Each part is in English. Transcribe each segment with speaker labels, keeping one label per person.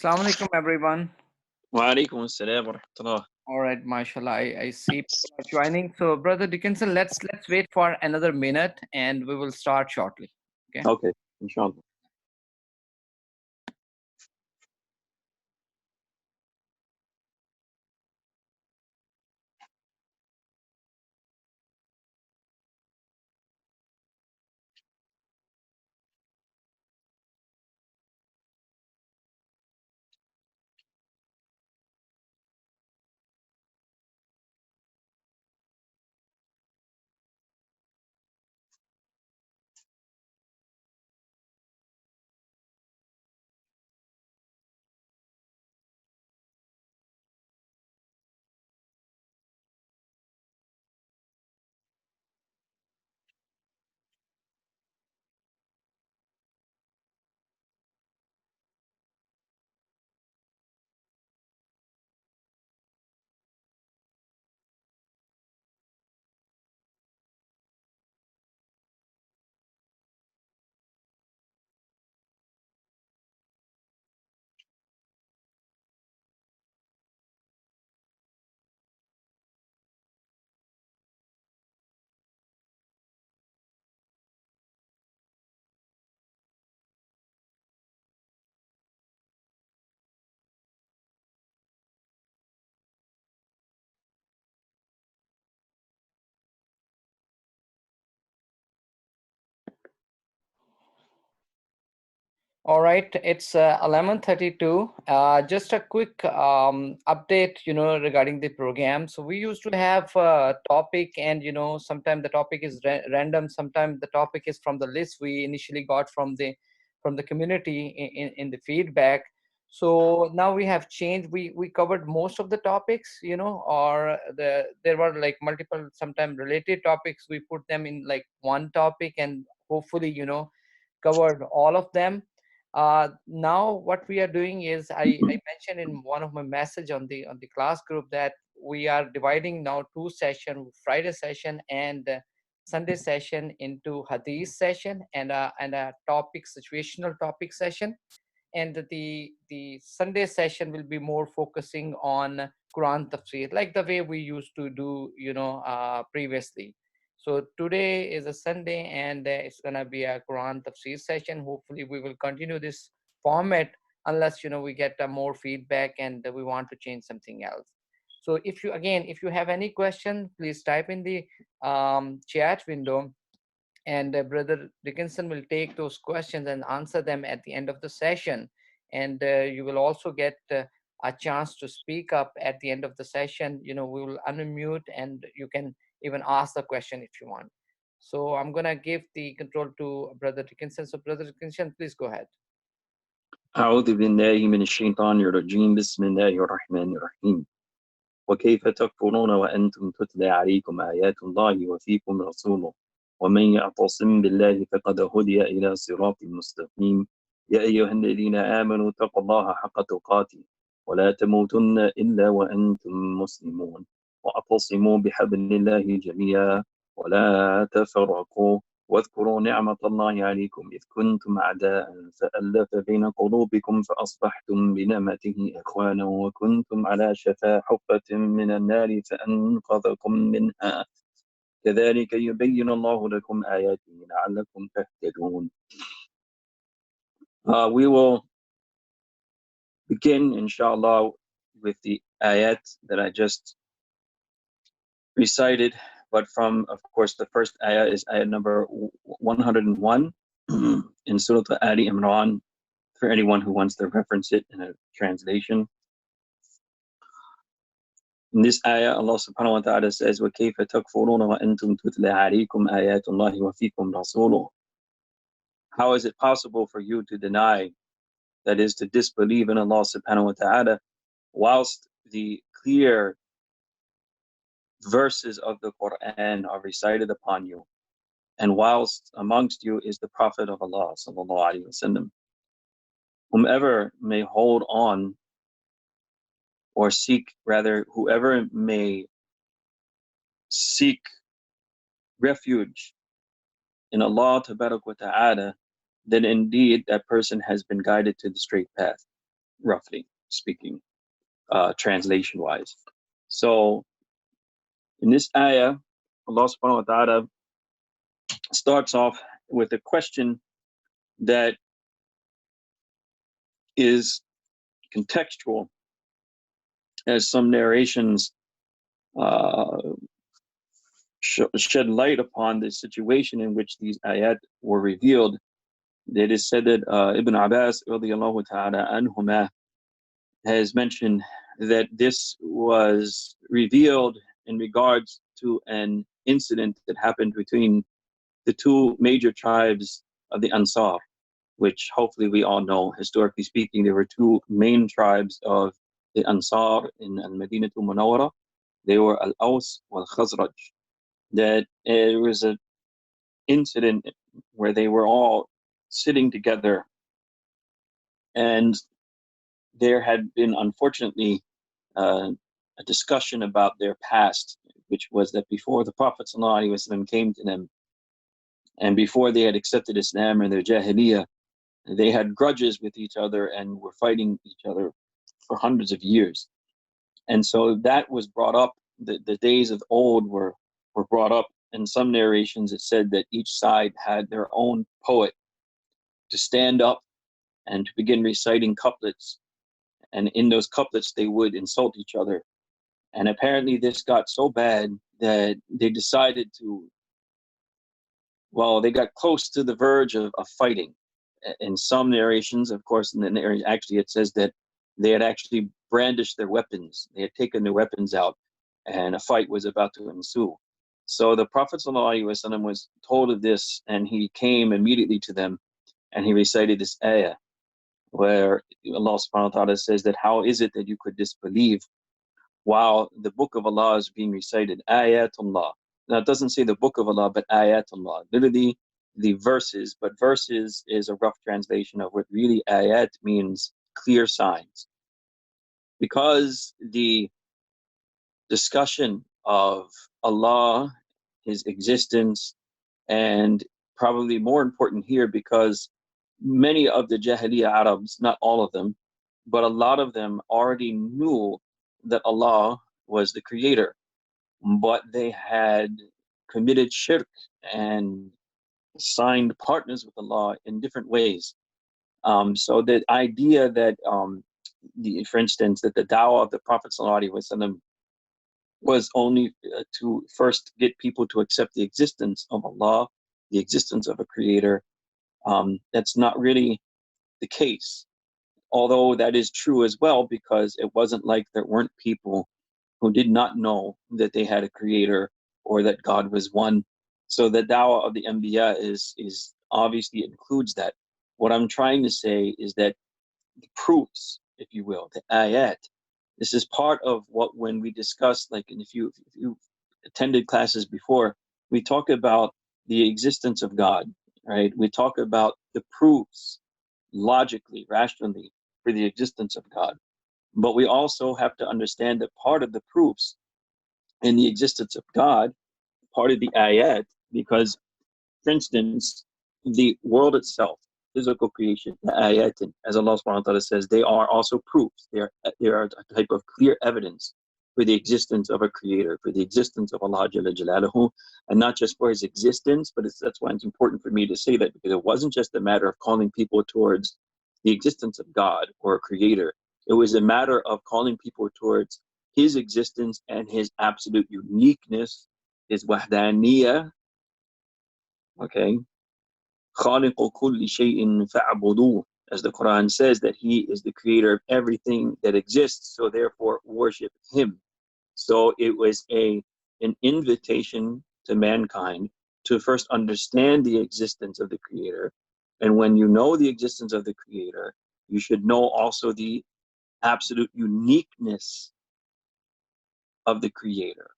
Speaker 1: Assalamu alaikum, everyone.
Speaker 2: وعليكم السلام ورحمة الله.
Speaker 1: All right, mashallah. I see people are joining. So, Brother Dickinson, let's wait for another minute, and we will start shortly. Okay.
Speaker 2: Okay, inshallah.
Speaker 1: All right, it's 11:32. Just a quick update, regarding the program. So we used to have a topic, and sometimes the topic is random. Sometimes the topic is from the list we initially got from the community in the feedback. So now we have changed. We covered most of the topics, or there were like multiple, sometimes related topics. We put them in like one topic, and hopefully, covered all of them. Now what we are doing is, I mentioned in one of my message on the class group that we are dividing now two session, Friday session and Sunday session, into Hadith session and a topic, situational topic session. And the Sunday session will be more focusing on Quran tafsir, like the way we used to do, previously. So today is a Sunday, and it's gonna be a Quran tafsir session. Hopefully, we will continue this format unless we get more feedback and we want to change something else. So if you have any question, please type in the chat window, and Brother Dickinson will take those questions and answer them at the end of the session. And you will also get a chance to speak up at the end of the session. We will unmute, and you can even ask the question if you want. So I'm going to give the control to Brother Dickinson. So, Brother Dickinson, please go ahead.
Speaker 2: أعوذ بالله من الشيطان الرجيم. بسم الله الرحمن الرحيم. وكيف تكفرون وأنتم تتلى عليكم آيات الله وفيكم رسوله ومن يعتصم بالله فقد هدي إلى صراط مستقيم. يا أيها الذين آمنوا اتقوا الله حق تقاته ولا تموتن إلا وأنتم مسلمون واعتصموا بحبل الله جميعا ولا تفرقوا واذكروا نعمة الله عليكم إذ كنتم أعداء فألف بين قلوبكم فأصبحتم بنعمته إخوانا وكنتم على شفا حفرة من النار فأنقذكم منها كذلك يبين الله لكم آياته لعلكم تهتدون. We will begin, inshallah, with the ayat that I just recited, but from, of course, the first ayah is ayat number 101 in Surah AleImran, for anyone who wants to reference it in a translation. In this ayah, Allah subhanahu wa ta'ala says, وَكَيْفَ تَكْفُرُونَ وَأَنْتُمْ تُتْلَى عَلَيْكُمْ آيَاتُ اللَّهِ وَفِيكُمْ رَسُولُهُ. How is it possible for you to deny, that is, to disbelieve in Allah subhanahu wa ta'ala, whilst the clear verses of the Quran are recited upon you, and whilst amongst you is the Prophet of Allah sallallahu alaihi wasallam? Whomever may hold on, or seek, rather, whoever may seek refuge in Allah tabarak wa ta'ala, then indeed that person has been guided to the straight path. roughly speaking, translation-wise. So in this ayah, Allah subhanahu wa ta'ala starts off with a question that is contextual, as some narrations uh, shed light upon the situation in which these ayat were revealed. It is said that Ibn Abbas radiallahu ta'ala anhuma has mentioned that this was revealed in regards to an incident that happened between the two major tribes of the Ansar, which hopefully we all know. Historically speaking, there were two main tribes of the Ansar in Al-Madinah al-Munawwara. They were Al-Aws wal-Khazraj. That it was an incident where they were all sitting together, and there had been, unfortunately, a discussion about their past, which was that before the Prophet ﷺ came to them, and before they had accepted Islam and their Jahiliyyah, they had grudges with each other and were fighting each other for hundreds of years. And so that was brought up. The days of old were brought up. In some narrations, it said that each side had their own poet to stand up and to begin reciting couplets. And in those couplets, they would insult each other. And apparently this got so bad that they decided to, well, they got close to the verge of fighting. In some narrations, of course, in the narration, actually it says that they had actually brandished their weapons. They had taken their weapons out, and a fight was about to ensue. So the Prophet ﷺ was told of this, and he came immediately to them, and he recited this ayah, where Allah subhanahu wa ta'ala says that how is it that you could disbelieve while the book of Allah is being recited, Ayatullah. Now it doesn't say the book of Allah, but Ayatullah. Literally the verses, but verses is a rough translation of what really ayat means, clear signs. Because the discussion of Allah, His existence, and probably more important here because many of the Jahiliyyah Arabs, not all of them, but a lot of them already knew that Allah was the creator, but they had committed shirk and signed partners with Allah in different ways. So the idea that, for instance, that the dawah of the Prophet ﷺ was only to first get people to accept the existence of Allah, the existence of a creator, that's not really the case. Although that is true as well, because it wasn't like there weren't people who did not know that they had a creator or that God was one. So the dawah of the Anbiya is obviously includes that. What I'm trying to say is that the proofs, if you will, the ayat, this is part of what, when we discuss, like, and if you attended classes before, we talk about the existence of God, right? We talk about the proofs logically, rationally, for the existence of God. But we also have to understand that part of the proofs in the existence of God, part of the ayat, because, for instance, the world itself, physical creation, the ayat, as Allah subhanahu wa ta'ala says, they are also proofs. They are a type of clear evidence for the existence of a creator, for the existence of Allah Jalla Jalaluhu, and not just for his existence, but that's why it's important for me to say that, because it wasn't just a matter of calling people towards the existence of God or a creator. It was a matter of calling people towards his existence and his absolute uniqueness, his wahdaniyah, okay? خَالِقُ كُلِّ شَيْءٍ فَاعْبُدُوهُ, as the Quran says, that he is the creator of everything that exists, so therefore worship him. So it was an invitation to mankind to first understand the existence of the creator. And when you know the existence of the creator, you should know also the absolute uniqueness of the creator.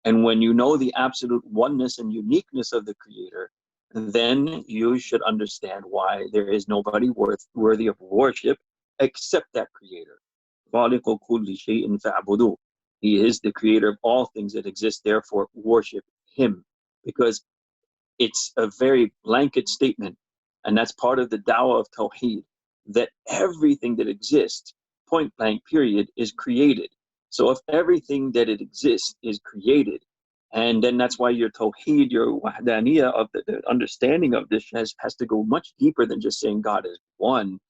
Speaker 2: And when you know the absolute oneness and uniqueness of the creator, then you should understand why there is nobody worthy of worship except that creator. He is the creator of all things that exist, therefore worship him. Because it's a very blanket statement, and that's part of the dawah of Tawheed, that everything that exists, point blank period, is created. So if everything that it exists is created, and then that's why your tawheed, your wahdaniyah of the understanding of this has to go much deeper than just saying God is one.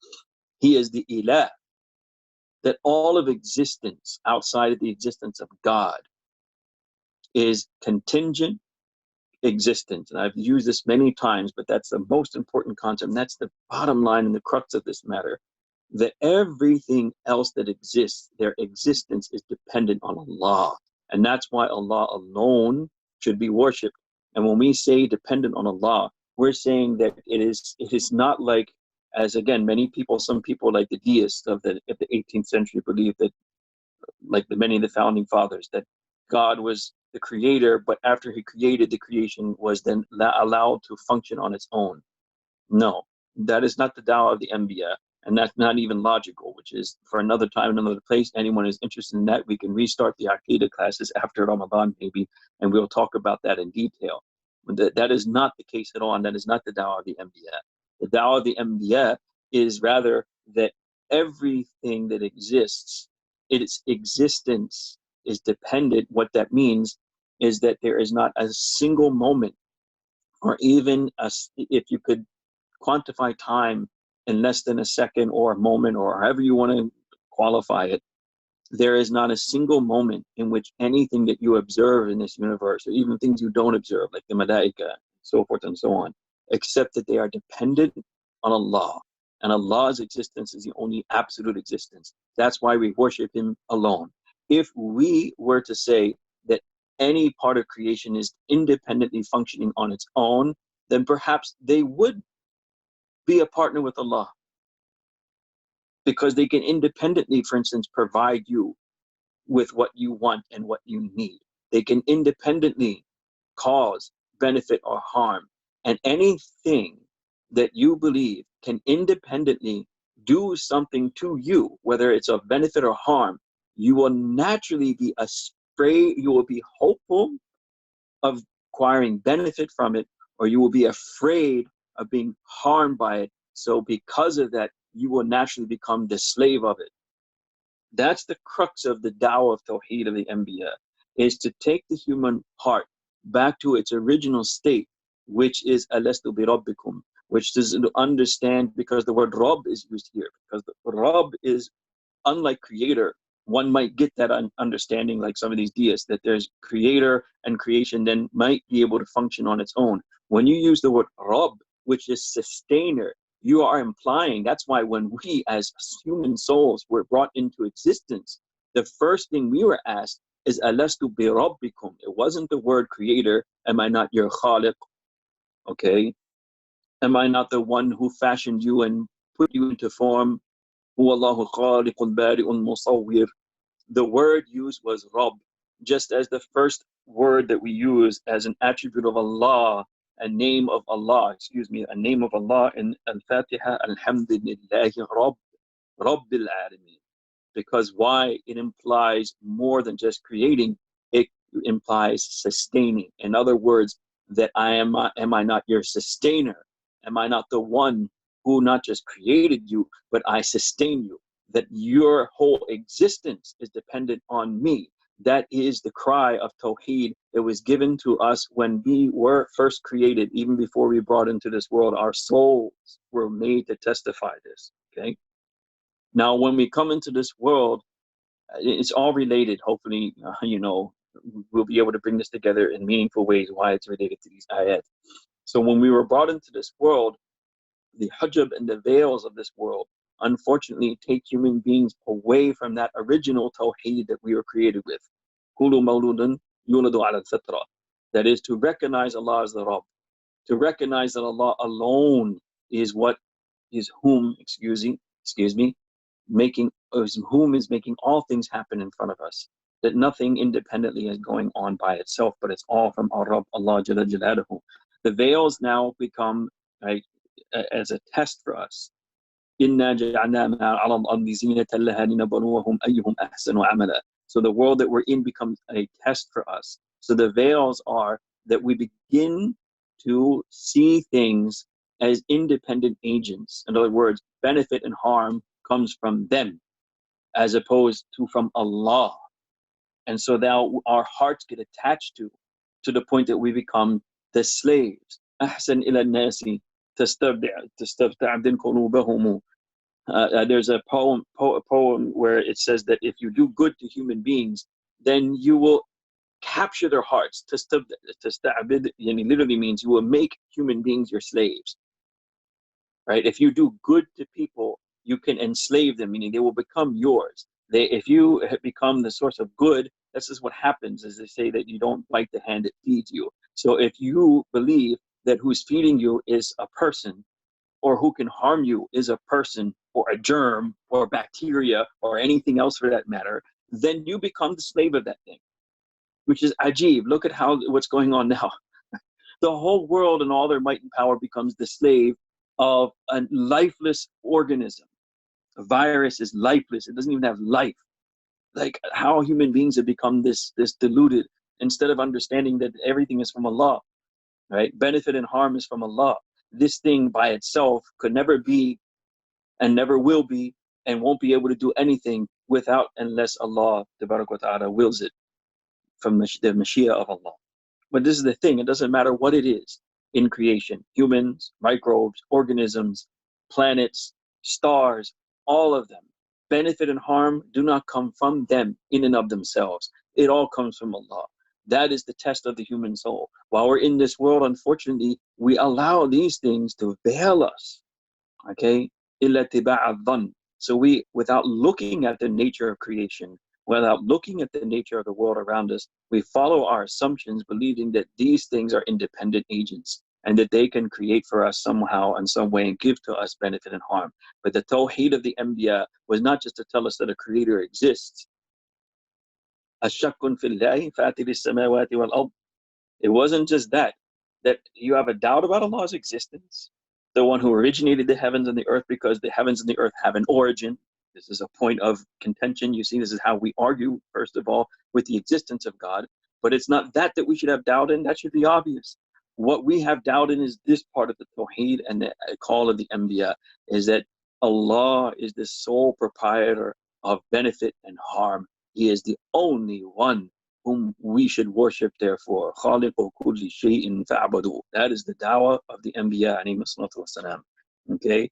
Speaker 2: He is the ilah, that all of existence outside of the existence of God is contingent existence. And I've used this many times, but that's the most important concept. And that's the bottom line and the crux of this matter. That everything else that exists, their existence is dependent on Allah. And that's why Allah alone should be worshipped. And when we say dependent on Allah, we're saying that it is not like, as again, many people, some people like the deists of the 18th century believe that, like many of the founding fathers, that God was the creator, but after he created, the creation was then allowed to function on its own. No, that is not the dawah of the Anbiya, and that's not even logical, which is for another time, another place. Anyone is interested in that, we can restart the Aqidah classes after Ramadan maybe, and we'll talk about that in detail. That is not the case at all, and that is not the dawah of the Anbiya. The dawah of the Anbiya is rather that everything that exists, its existence is dependent. What that means is that there is not a single moment, or even if you could quantify time in less than a second or a moment or however you want to qualify it, there is not a single moment in which anything that you observe in this universe, or even things you don't observe, like the malaika, so forth and so on, except that they are dependent on Allah. And Allah's existence is the only absolute existence. That's why we worship Him alone. If we were to say that any part of creation is independently functioning on its own, then perhaps they would be a partner with Allah, because they can independently, for instance, provide you with what you want and what you need. They can independently cause benefit or harm. And anything that you believe can independently do something to you, whether it's of benefit or harm, you will naturally be afraid, you will be hopeful of acquiring benefit from it, or you will be afraid of being harmed by it. So because of that, you will naturally become the slave of it. That's the crux of the dawah of Tawheed of the Anbiya, is to take the human heart back to its original state, which is Alastu bi Rabbikum, which is to understand, because the word Rabb is used here, because the Rabb is, unlike creator, one might get that understanding, like some of these deists, that there's creator and creation then might be able to function on its own. When you use the word Rabb, which is sustainer, you are implying, that's why when we as human souls were brought into existence, the first thing we were asked is Alastu bi Rabbikum. It wasn't the word creator, am I not your Khaliq? Okay? Am I not the one who fashioned you and put you into form? Huwallahu khaliqun bari'un musawwir. The word used was Rabb, just as the first word that we use as an attribute of Allah, a name of Allah, a name of Allah in Al-Fatiha, Alhamdulillahi Rabbil Alameen. Because why? It implies more than just creating, it implies sustaining. In other words, that am I not your sustainer? Am I not the one who not just created you, but I sustain you? That your whole existence is dependent on me. That is the cry of Tawheed that was given to us when we were first created, even before we brought into this world. Our souls were made to testify this. Okay. Now, when we come into this world, it's all related. Hopefully, we'll be able to bring this together in meaningful ways, why it's related to these ayat. So when we were brought into this world, the hijab and the veils of this world, unfortunately, take human beings away from that original tawheed that we were created with. Kulu mawludun yuladu ala fitra. That is to recognize Allah as the Rabb, to recognize that Allah alone is whom is making all things happen in front of us. That nothing independently is going on by itself, but it's all from our Rabb, Allah Jalla Jalaluhu. The veils now become as a test for us. إِنَّا جَعَلْنَا مَا عَلَى الْأَرْضِ زِينَةً لَهَا لِنَبْلُوَهُمْ أَيُّهُمْ أَحْسَنُ عَمَلًا. So the world that we're in becomes a test for us. So the veils are that we begin to see things as independent agents. In other words, benefit and harm comes from them as opposed to from Allah. And so now our hearts get attached to the point that we become the slaves. أحسن إلى الناس تستبدل قلوبهم. There's a poem where it says that if you do good to human beings, then you will capture their hearts. تستعبد literally means you will make human beings your slaves. Right? If you do good to people, you can enslave them, meaning they will become yours. If you become the source of good, this is what happens, is they say that you don't bite the hand that feeds you. So if you believe that who's feeding you is a person, or who can harm you is a person, or a germ, or bacteria, or anything else for that matter, then you become the slave of that thing, which is ajib. Look at what's going on now. The whole world and all their might and power becomes the slave of a lifeless organism. A virus is lifeless. It doesn't even have life. Like how human beings have become this deluded, instead of understanding that everything is from Allah, right? Benefit and harm is from Allah. This thing by itself could never be and never will be and won't be able to do anything without, unless Allah Tabarak wa Ta'ala wills it from the Mashiach of Allah. But this is the thing, it doesn't matter what it is in creation, humans, microbes, organisms, planets, stars, all of them. Benefit and harm do not come from them in and of themselves. It all comes from Allah. That is the test of the human soul. While we're in this world, unfortunately, we allow these things to veil us. Okay? إِلَّا اتِّبَاعَ الظَّنِّ. So we, without looking at the nature of creation, without looking at the nature of the world around us, we follow our assumptions, believing that these things are independent agents and that they can create for us somehow in some way and give to us benefit and harm. But the tawheed of the Anbiya was not just to tell us that a creator exists. أَشَّكٌ فِي اللَّهِ فَاتِرِ السَّمَاوَاتِ وَالْأَرْضِ. It wasn't just that you have a doubt about Allah's existence, the one who originated the heavens and the earth, because the heavens and the earth have an origin. This is a point of contention. You see, this is how we argue, first of all, with the existence of God. But it's not that we should have doubt in. That should be obvious. What we have doubt in is this part of the Tawheed and the call of the Anbiya, is that Allah is the sole proprietor of benefit and harm. He is the only one whom we should worship, therefore. خَالِقُ كُلِّ شَيْءٍ فَاعْبُدُوهُ. That is the dawah of the Anbiya, alayhi salatu wassalam. Okay?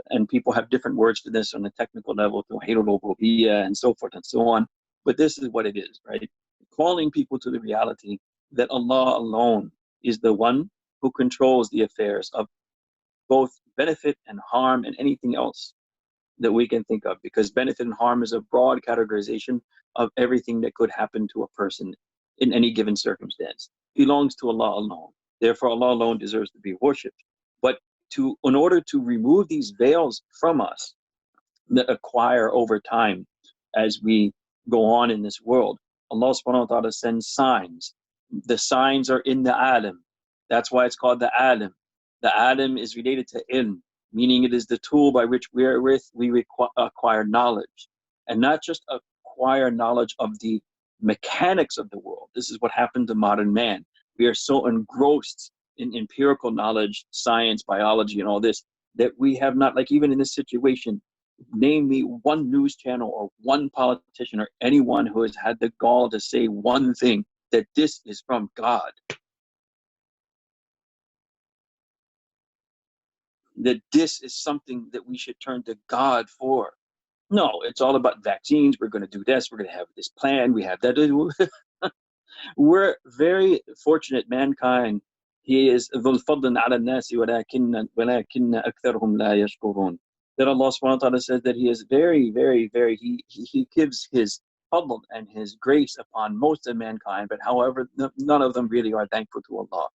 Speaker 2: And people have different words for this on a technical level, tawheed al-rububiyyah and so forth and so on. But this is what it is, right? Calling people to the reality that Allah alone is the one who controls the affairs of both benefit and harm and anything else that we can think of, because benefit and harm is a broad categorization of everything that could happen to a person in any given circumstance. It belongs to Allah alone. Therefore, Allah alone deserves to be worshipped. But in order to remove these veils from us that acquire over time as we go on in this world, Allah subhanahu wa ta'ala sends signs. The signs are in the alim. That's why it's called the alim. The alim is related to ilm, meaning it is the tool by which we acquire knowledge. And not just acquire knowledge of the mechanics of the world. This is what happened to modern man. We are so engrossed in empirical knowledge, science, biology, and all this, that we have not, like even in this situation, name me one news channel or one politician or anyone who has had the gall to say one thing, that this is from God. That this is something that we should turn to God for. No, it's all about vaccines. We're going to do this. We're going to have this plan. We have that. We're very fortunate, mankind. He is ذُو الْفَضْلِ عَلَى النَّاسِ وَلَكِنَّ أَكْثَرُهُمْ لَا يَشْكُرُونَ. That Allah subhanahu wa ta'ala says that He is very, very, very, He gives His fadl and His grace upon most of mankind, but however, none of them really are thankful to Allah.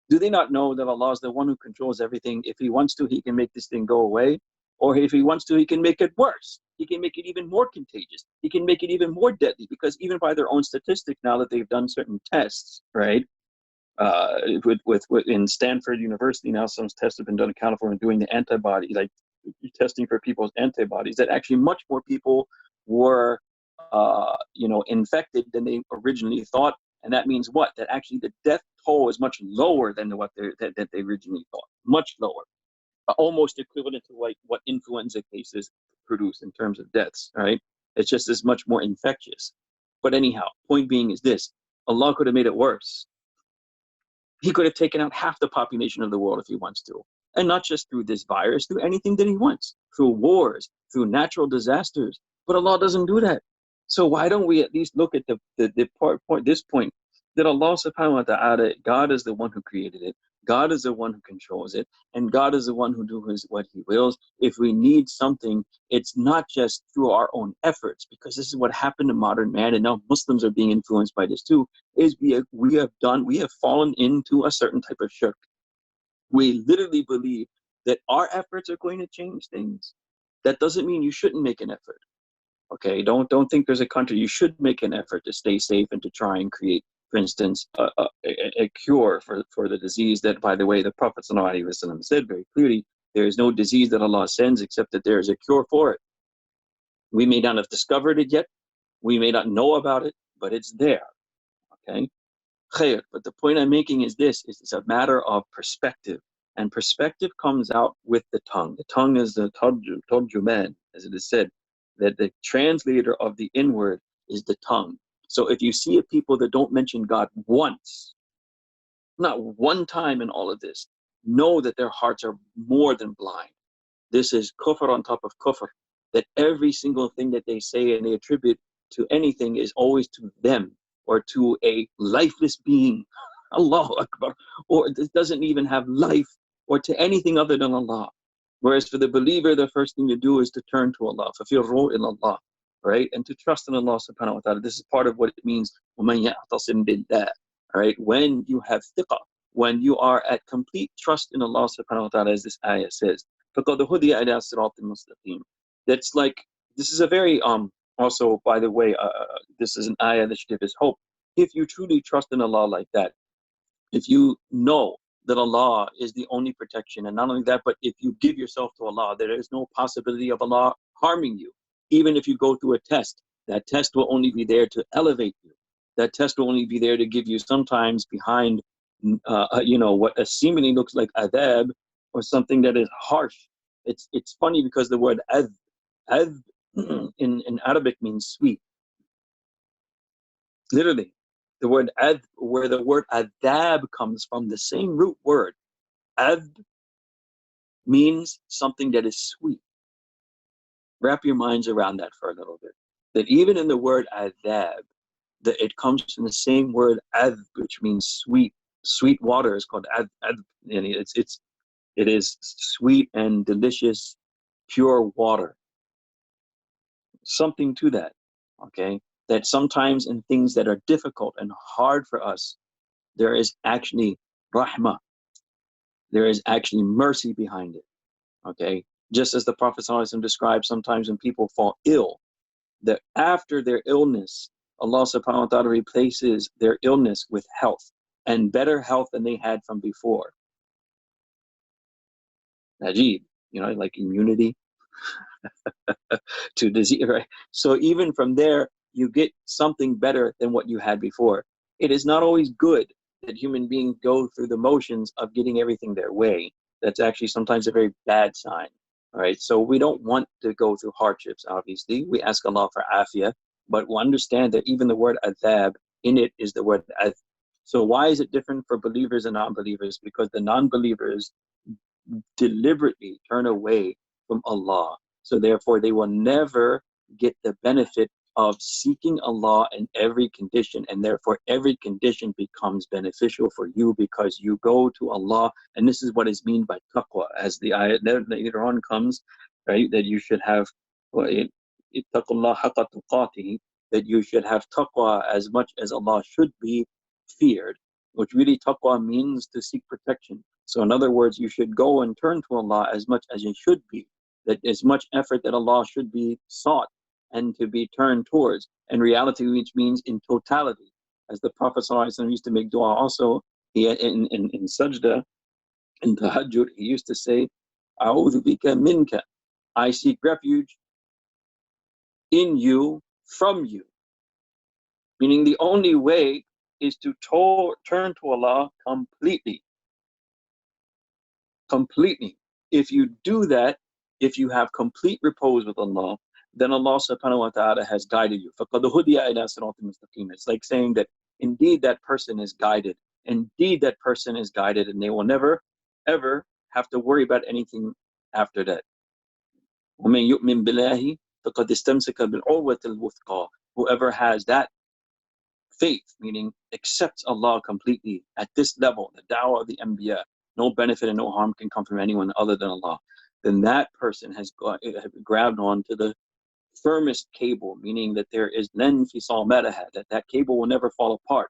Speaker 2: Do they not know that Allah is the one who controls everything? If He wants to, He can make this thing go away. Or if He wants to, He can make it worse. He can make it even more contagious. He can make it even more deadly, because even by their own statistics, now that they've done certain tests, right? In Stanford University, now some tests have been done in California doing the antibody, like testing for people's antibodies, that actually much more people were, infected than they originally thought, And that means what? That actually the death toll is much lower than what that they originally thought. Much lower. Almost equivalent to like what influenza cases produce in terms of deaths, right? It's just as much more infectious. But anyhow, point being is this: Allah could have made it worse. He could have taken out half the population of the world if he wants to. And not just through this virus, through anything that he wants, through wars, through natural disasters. But Allah doesn't do that. So why don't we at least look at this point that Allah subhanahu wa ta'ala, God is the one who created it. God is the one who controls it, and God is the one who does what He wills. If we need something, it's not just through our own efforts, because this is what happened to modern man, and now Muslims are being influenced by this too. Is we have fallen into a certain type of shirk. We literally believe that our efforts are going to change things. That doesn't mean you shouldn't make an effort. Okay, don't think there's a country you should make an effort to stay safe and to try and create, for instance, a cure for the disease that, by the way, the Prophet ﷺ said very clearly, there is no disease that Allah sends except that there is a cure for it. We may not have discovered it yet, we may not know about it, but it's there. Okay, khair. But the point I'm making is this: is it's a matter of perspective, and perspective comes out with the tongue. The tongue is the tarjuman, as it is said, that the translator of the inward is the tongue. So if you see a people that don't mention God once, not one time in all of this, know that their hearts are more than blind. This is kufr on top of kufr, that every single thing that they say and they attribute to anything is always to them or to a lifeless being, Allahu Akbar, or it doesn't even have life, or to anything other than Allah. Whereas for the believer, the first thing you do is to turn to Allah, فَفِرُّوا إِلَى Allah, right? And to trust in Allah subhanahu wa ta'ala. This is part of what it means, وَمَنْ يَعْتَصِمْ بِاللَّهِ, right? When you have thiqah, when you are at complete trust in Allah subhanahu wa ta'ala, as this ayah says, فَقَدْ هُدِيَ إِلَىٰ صِرَاطٍ مُسْتَقِيمٍ. That's like, this is a very, also, by the way, this is an ayah that should give us hope. If you truly trust in Allah like that, if you know that Allah is the only protection, and not only that, but if you give yourself to Allah, there is no possibility of Allah harming you. Even if you go through a test, that test will only be there to elevate you. That test will only be there to give you sometimes behind, what seemingly looks like adab, or something that is harsh. It's funny because the word adh in Arabic means sweet. Literally, the word adh, where the word adab comes from, the same root word, adh, means something that is sweet. Wrap your minds around that for a little bit. That even in the word adab, that it comes from the same word adh, which means sweet. Sweet water is called adh, and it is sweet and delicious, pure water. Something to that, okay? That sometimes in things that are difficult and hard for us, there is actually rahmah. There is actually mercy behind it, okay? Just as the Prophet ﷺ described, sometimes when people fall ill, that after their illness, Allah subhanahu wa ta'ala replaces their illness with health, and better health than they had from before. Najib, like immunity to disease, right? So even from there, you get something better than what you had before. It is not always good that human beings go through the motions of getting everything their way. That's actually sometimes a very bad sign. All right, so we don't want to go through hardships, obviously. We ask Allah for afiyah, but we understand that even the word adhab, in it is the word adh. So why is it different for believers and non-believers? Because the non-believers deliberately turn away from Allah. So therefore, they will never get the benefit of seeking Allah in every condition, and therefore every condition becomes beneficial for you because you go to Allah. And this is what is meant by taqwa, as the ayat later on comes, right? That you should have ittaqullah haqqa tuqatihi, that you should have taqwa as much as Allah should be feared, which really taqwa means to seek protection. So in other words, you should go and turn to Allah as much as you should be, that as much effort that Allah should be sought and to be turned towards, in reality, which means in totality. As the Prophet ﷺ used to make dua also, in sajda, in tahajjud, he used to say, A'udhu bika minka, I seek refuge in you, from you. Meaning the only way is to turn to Allah completely. Completely. If you do that, if you have complete repose with Allah, then Allah subhanahu wa ta'ala has guided you. فَقَدْ هُدِيَ إِلَىٰ صِرَاطٍ مُسْتَقِيمٍ. It's like saying that indeed that person is guided. Indeed that person is guided, and they will never, ever have to worry about anything after that. وَمَنْ يُؤْمِن بِاللَّهِ فَقَدْ اسْتَمْسَكَ بِالْعُرْوَةِ الْوُثْقَى. Whoever has that faith, meaning accepts Allah completely at this level, the da'wah of the Anbiya, no benefit and no harm can come from anyone other than Allah, then that person has grabbed on to the firmest cable, meaning that there is len fisal madaha, that cable will never fall apart.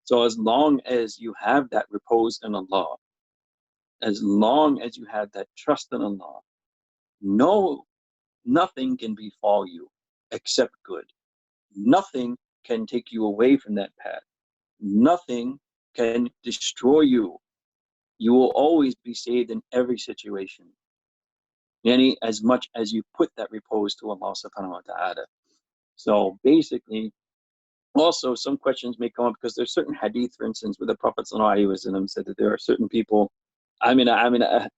Speaker 2: So as long as you have that repose in Allah, as long as you have that trust in Allah, nothing can befall you except good. Nothing can take you away from that path. Nothing can destroy you. You will always be saved in every situation. Yani, as much as you put that repose to Allah subhanahu wa ta'ala. So basically, also some questions may come up because there's certain hadith, for instance, where the Prophet sallallahu alaihi wasallam said that there are certain people, amina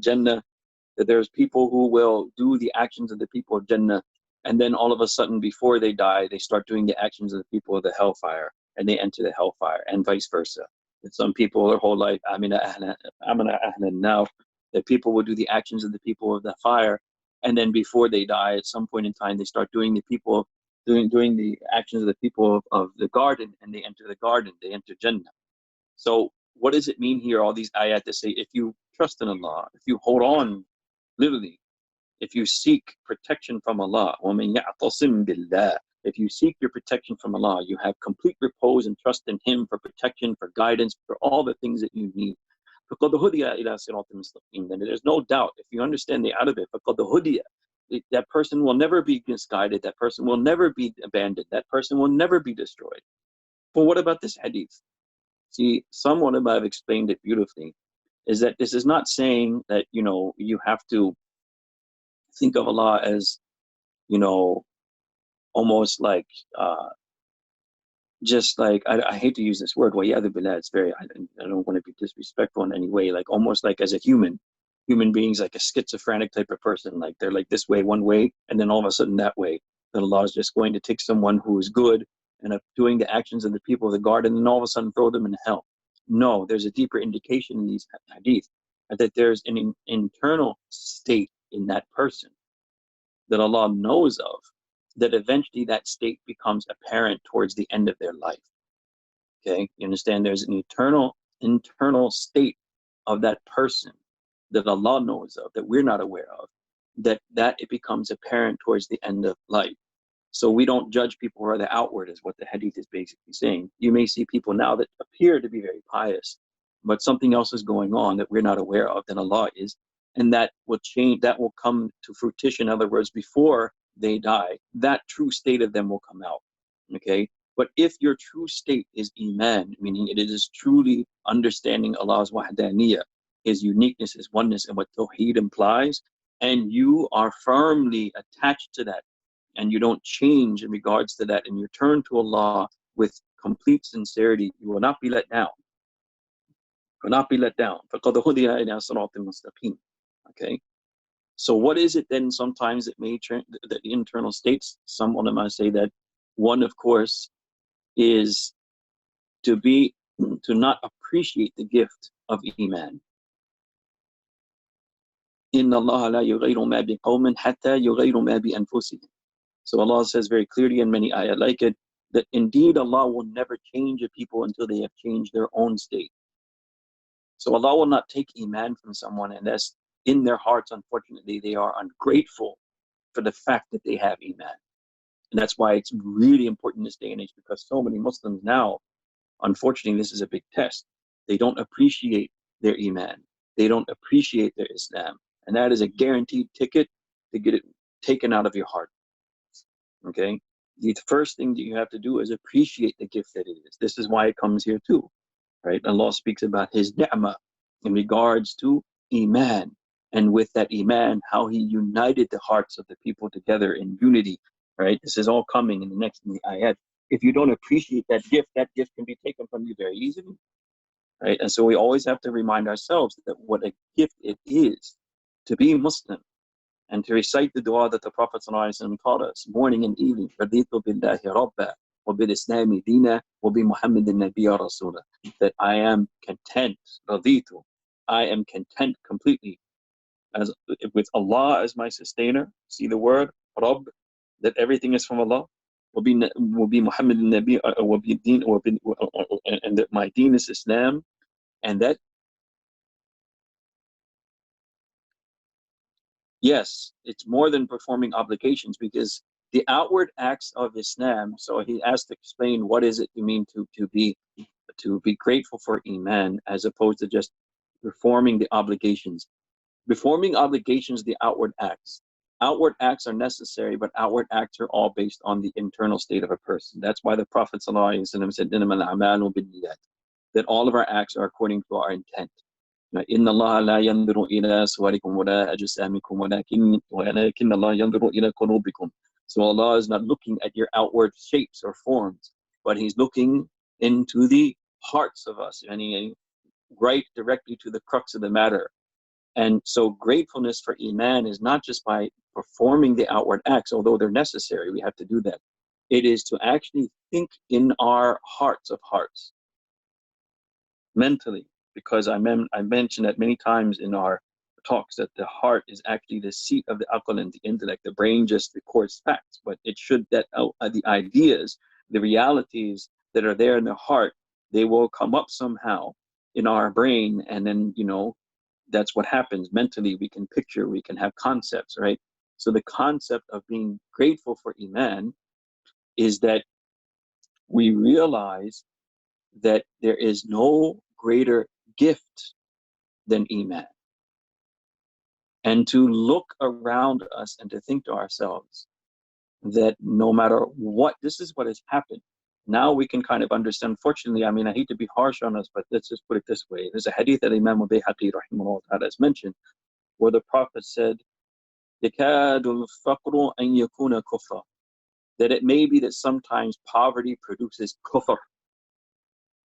Speaker 2: Jannah, that there's people who will do the actions of the people of Jannah, and then all of a sudden before they die, they start doing the actions of the people of the hellfire, and they enter the hellfire, and vice versa. And some people their whole life, now, that people will do the actions of the people of the fire, and then before they die, at some point in time, they start doing the actions of the people of the garden, and they enter the garden, they enter Jannah. So what does it mean here, all these ayat that say, if you trust in Allah, if you hold on, literally, if you seek protection from Allah, وَمَن يَعْتَصِمْ بِاللَّهِ, if you seek your protection from Allah, you have complete repose and trust in Him for protection, for guidance, for all the things that you need. فَقَدْ هُدِيَ إِلَىٰ صِرَاطٍ مُسْتَقِيمٍ. Then there's no doubt, if you understand the out of it, فَقَدْ هُدِيَ, that person will never be misguided, that person will never be abandoned, that person will never be destroyed. But what about this hadith? See, someone have explained it beautifully, is that this is not saying that, you have to think of Allah as, almost like, just like, I hate to use this word, it's very, I don't want to be disrespectful in any way, like almost like as a human beings, like a schizophrenic type of person, like they're like this way, one way, and then all of a sudden that way. That Allah is just going to take someone who is good and doing the actions of the people of the garden, and all of a sudden throw them in hell. No, there's a deeper indication in these hadith that there's an internal state in that person that Allah knows of, that eventually that state becomes apparent towards the end of their life. Okay, you understand? There's an internal state of that person that Allah knows of, that we're not aware of, that it becomes apparent towards the end of life. So we don't judge people by the outward, is what the hadith is basically saying. You may see people now that appear to be very pious, but something else is going on that we're not aware of, that Allah is, and that will change, that will come to fruition. In other words, before they die, that true state of them will come out. Okay? But if your true state is Iman, meaning it is truly understanding Allah's wahdaniyah, His uniqueness, His oneness, and what Tawheed implies, and you are firmly attached to that, and you don't change in regards to that, and you turn to Allah with complete sincerity, you will not be let down. Will not be let down. فَقَدْ هُدِيَ إِلَىٰ صِرَاطٍ مُسْتَقِيمٍ. Okay? So what is it then sometimes that may the internal states? Some ulama say that one, of course, is to not appreciate the gift of Iman. إِنَّ اللَّهَ لَا يُغَيِّرُ مَا بِقَوْمٍ حَتَّى يُغَيِّرُ مَا بِأَنفُسِهِمْ. So Allah says very clearly in many ayat like it, that indeed Allah will never change a people until they have changed their own state. So Allah will not take Iman from someone unless in their hearts, unfortunately, they are ungrateful for the fact that they have Iman. And that's why it's really important in this day and age, because so many Muslims now, unfortunately, this is a big test. They don't appreciate their Iman. They don't appreciate their Islam. And that is a guaranteed ticket to get it taken out of your heart. Okay? The first thing that you have to do is appreciate the gift that it is. This is why it comes here too. Right? Allah speaks about His ni'mah in regards to Iman. And with that Iman, how He united the hearts of the people together in unity. Right? This is all coming in the ayat. if you don't appreciate that gift can be taken from you very easily, right? And so we always have to remind ourselves that what a gift it is to be Muslim and to recite the dua that the Prophet ﷺ taught us morning and evening. رَضِيتُ بِاللَّهِ رَبًّا وَبِالْإِسْلَامِ دِينًا وَبِمُحَمَّدٍ نَبِيًّا رَسُولًا. That I am content, رَضِيتُ, I am content completely as with Allah as my sustainer. See the word Rabb, that everything is from Allah. وَبِمُحَمَّدٍ نَبِيًّا and that my deen is Islam, and that yes, it's more than performing obligations, because the outward acts of Islam. So he has to explain what is it you mean to be grateful for Iman, as opposed to just performing the obligations. Performing obligations, the outward acts. Outward acts are necessary, but outward acts are all based on the internal state of a person. That's why the Prophet ﷺ said, إِنَّمَا الْأَعْمَالُ بِالنِّيَّاتِ, that all of our acts are according to our intent. إن الله لا ينظر إلى صوركم ولا أجسامكم ولكن الله ينظر إلى قلوبكم. So Allah is not looking at your outward shapes or forms, but He's looking into the hearts of us, and He right directly to the crux of the matter. And so gratefulness for Iman is not just by performing the outward acts, although they're necessary, we have to do that. It is to actually think in our hearts of hearts, mentally, because I mentioned that many times in our talks, that the heart is actually the seat of the aql and the intellect. The brain just records facts, but it should that the ideas, the realities that are there in the heart, they will come up somehow in our brain, and then that's what happens mentally. We can picture, we can have concepts, right? So the concept of being grateful for Iman is that we realize that there is no greater gift than Iman. And to look around us and to think to ourselves that no matter what, this is what has happened. Now we can kind of understand. Unfortunately, I mean, I hate to be harsh on us, but let's just put it this way. There's a hadith that Imam Bayhaqi rahimahullah ta'ala has mentioned, where the Prophet said, يَكَادُ الْفَقْرُ أَنْ يَكُونَ كُفْرًا, that it may be that sometimes poverty produces kufr,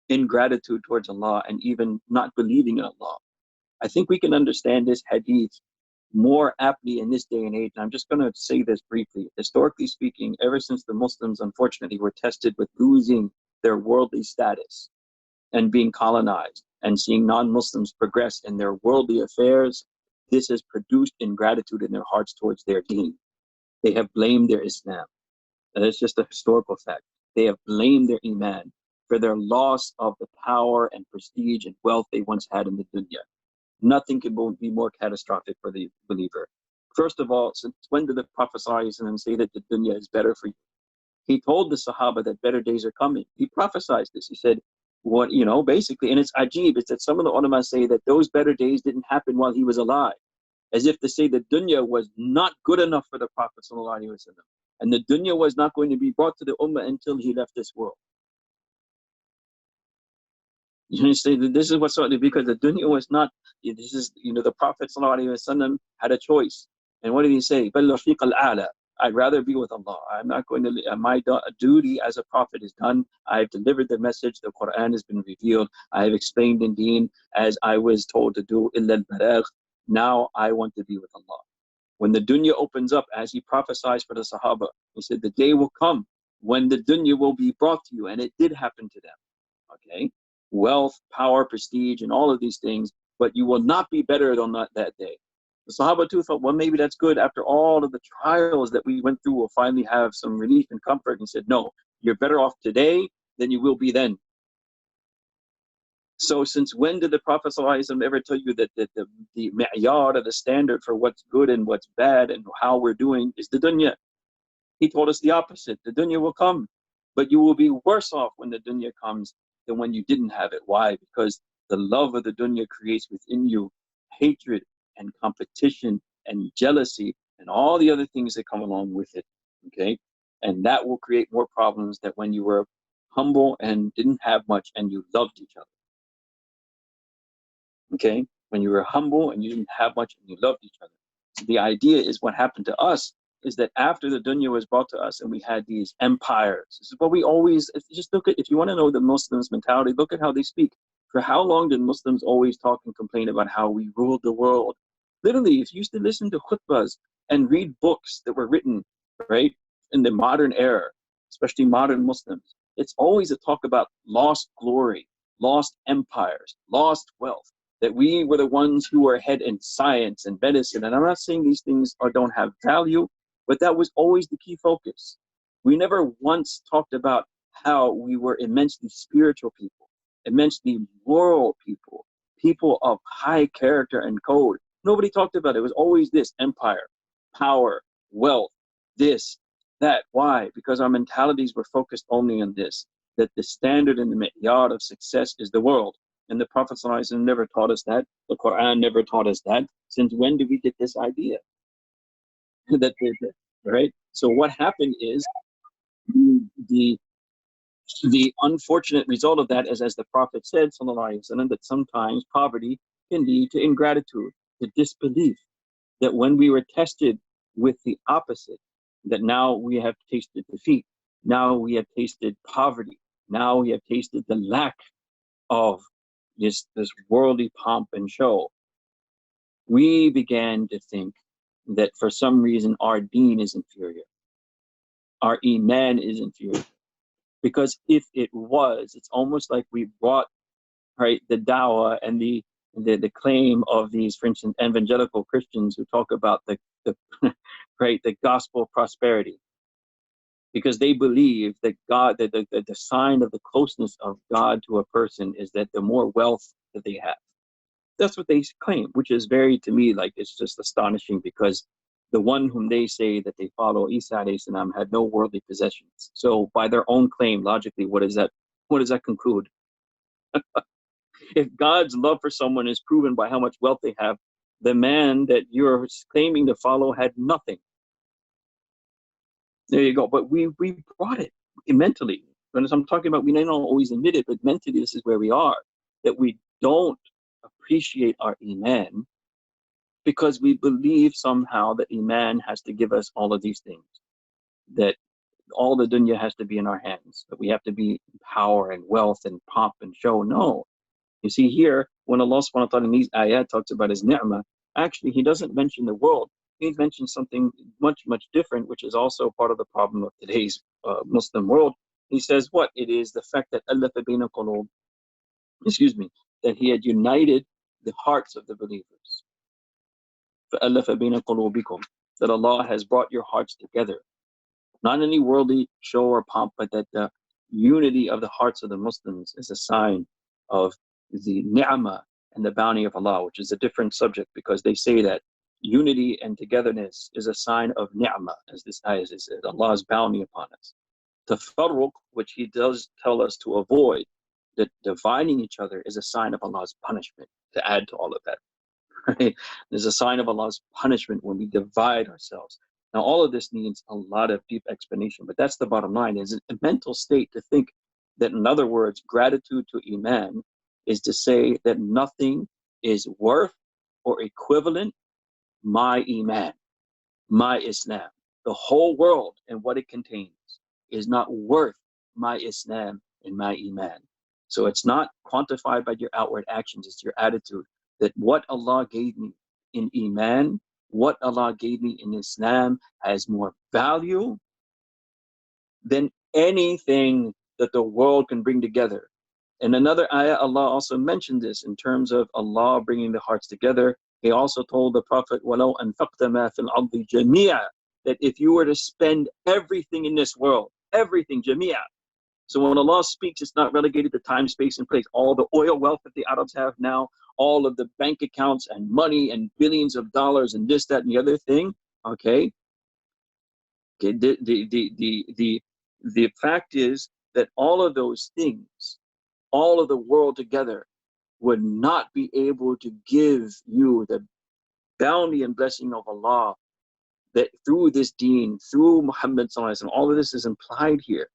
Speaker 2: ingratitude towards Allah, and even not believing in Allah. I think we can understand this hadith more aptly in this day and age. And I'm just going to say this briefly. Historically speaking, ever since the Muslims, unfortunately, were tested with losing their worldly status and being colonized and seeing non-Muslims progress in their worldly affairs, this has produced ingratitude in their hearts towards their deen. They have blamed their Islam. And it's just a historical fact. They have blamed their Iman for their loss of the power and prestige and wealth they once had in the dunya. Nothing can be more catastrophic for the believer. First of all, since when did the Prophet ﷺ say that the dunya is better for you? He told the Sahaba that better days are coming. He prophesied this. He said, what, basically, and it's ajib, it's that some of the ulama say that those better days didn't happen while he was alive, as if to say the dunya was not good enough for the Prophet ﷺ, and the dunya was not going to be brought to the ummah until he left this world. You say that this is what's because the dunya was not. This is the Prophet ﷺ had a choice, and what did he say? I'd rather be with Allah. I'm not going to. My duty as a prophet is done. I've delivered the message. The Quran has been revealed. I have explained in Deen as I was told to do. Now I want to be with Allah. When the dunya opens up, as he prophesied for the Sahaba, he said the day will come when the dunya will be brought to you, and it did happen to them. Okay, wealth, power, prestige, and all of these things, but you will not be better than that day. The Sahaba too thought, well, maybe that's good. After all of the trials that we went through, we'll finally have some relief and comfort. And said, no, you're better off today than you will be then. So since when did the Prophet ﷺ ever tell you that the mi'yar, or the standard for what's good and what's bad and how we're doing, is the dunya? He told us the opposite. The dunya will come, but you will be worse off when the dunya comes than when you didn't have it. Why? Because the love of the dunya creates within you hatred and competition and jealousy and all the other things that come along with it. Okay? And that will create more problems than when you were humble and didn't have much and you loved each other. Okay? When you were humble and you didn't have much and you loved each other. So the idea is what happened to us is that after the dunya was brought to us and we had these empires, this is what we always, just look at, if you want to know the Muslims' mentality, look at how they speak. For how long did Muslims always talk and complain about how we ruled the world? Literally, if you used to listen to khutbahs and read books that were written, right, in the modern era, especially modern Muslims, it's always a talk about lost glory, lost empires, lost wealth, that we were the ones who were ahead in science and medicine. And I'm not saying these things don't have value, but that was always the key focus. We never once talked about how we were immensely spiritual people, immensely moral people, people of high character and code. Nobody talked about it. It was always this: empire, power, wealth, this, that. Why? Because our mentalities were focused only on this, that the standard and the mi'yar of success is the world. And the Prophet ﷺ never taught us that. The Quran never taught us that. Since when did we get this idea? that, right? So what happened is the the unfortunate result of that is, as the Prophet said, ﷺ, that sometimes poverty can lead to ingratitude, to disbelief. That when we were tested with the opposite, that now we have tasted defeat, now we have tasted poverty, now we have tasted the lack of this worldly pomp and show, we began to think that for some reason our deen is inferior, our iman is inferior. Because if it was, it's almost like we brought, right, the dawah and the claim of these, for instance, evangelical Christians who talk about the right, the gospel of prosperity, because they believe that God, that the sign of the closeness of God to a person is that the more wealth that they have. That's what they claim, which is very, to me, like, it's just astonishing, because the one whom they say that they follow, Isa alayhi salam, had no worldly possessions. So by their own claim, logically, what does that conclude? If God's love for someone is proven by how much wealth they have, the man that you're claiming to follow had nothing. There you go. But we brought it mentally. When I'm talking about, we may not always admit it, but mentally this is where we are. That we don't appreciate our iman, because we believe somehow that iman has to give us all of these things. That all the dunya has to be in our hands. That we have to be in power and wealth and pomp and show. No. You see here, when Allah subhanahu wa ta'ala in these ayat talks about his ni'mah, actually he doesn't mention the world. He mentions something much, much different, which is also part of the problem of today's Muslim world. He says what? It is the fact that Allah bayna qulub, that he had united the hearts of the believers. فَأَلَّفَ بَيْنَ قُلُوبِكُمْ, that Allah has brought your hearts together. Not any worldly show or pomp, but that the unity of the hearts of the Muslims is a sign of the ni'mah and the bounty of Allah, which is a different subject, because they say that unity and togetherness is a sign of ni'mah, as this ayah is, Allah's bounty upon us. Tafarruq, which he does tell us to avoid, that dividing each other is a sign of Allah's punishment, to add to all of that. Right? There's a sign of Allah's punishment when we divide ourselves. Now, all of this needs a lot of deep explanation, but that's the bottom line. Is a mental state to think that, in other words, gratitude to Iman is to say that nothing is worth or equivalent my Iman, my Islam. The whole world and what it contains is not worth my Islam and my Iman. So it's not quantified by your outward actions, it's your attitude. That what Allah gave me in Iman, what Allah gave me in Islam has more value than anything that the world can bring together. In another ayah, Allah also mentioned this in terms of Allah bringing the hearts together. He also told the Prophet, وَلَوْ أَنفَقْتَ مَا فِي الْأَرْضِ جَمِيعًا, that if you were to spend everything in this world, everything, جَمِيعًا. So when Allah speaks, it's not relegated to time, space, and place. All the oil wealth that the Arabs have now, all of the bank accounts and money and billions of dollars and this, that, and the other thing, okay? The fact is that all of those things, all of the world together, would not be able to give you the bounty and blessing of Allah, that through this deen, through Muhammad sallallahu alaihi wasallam, all of this is implied here.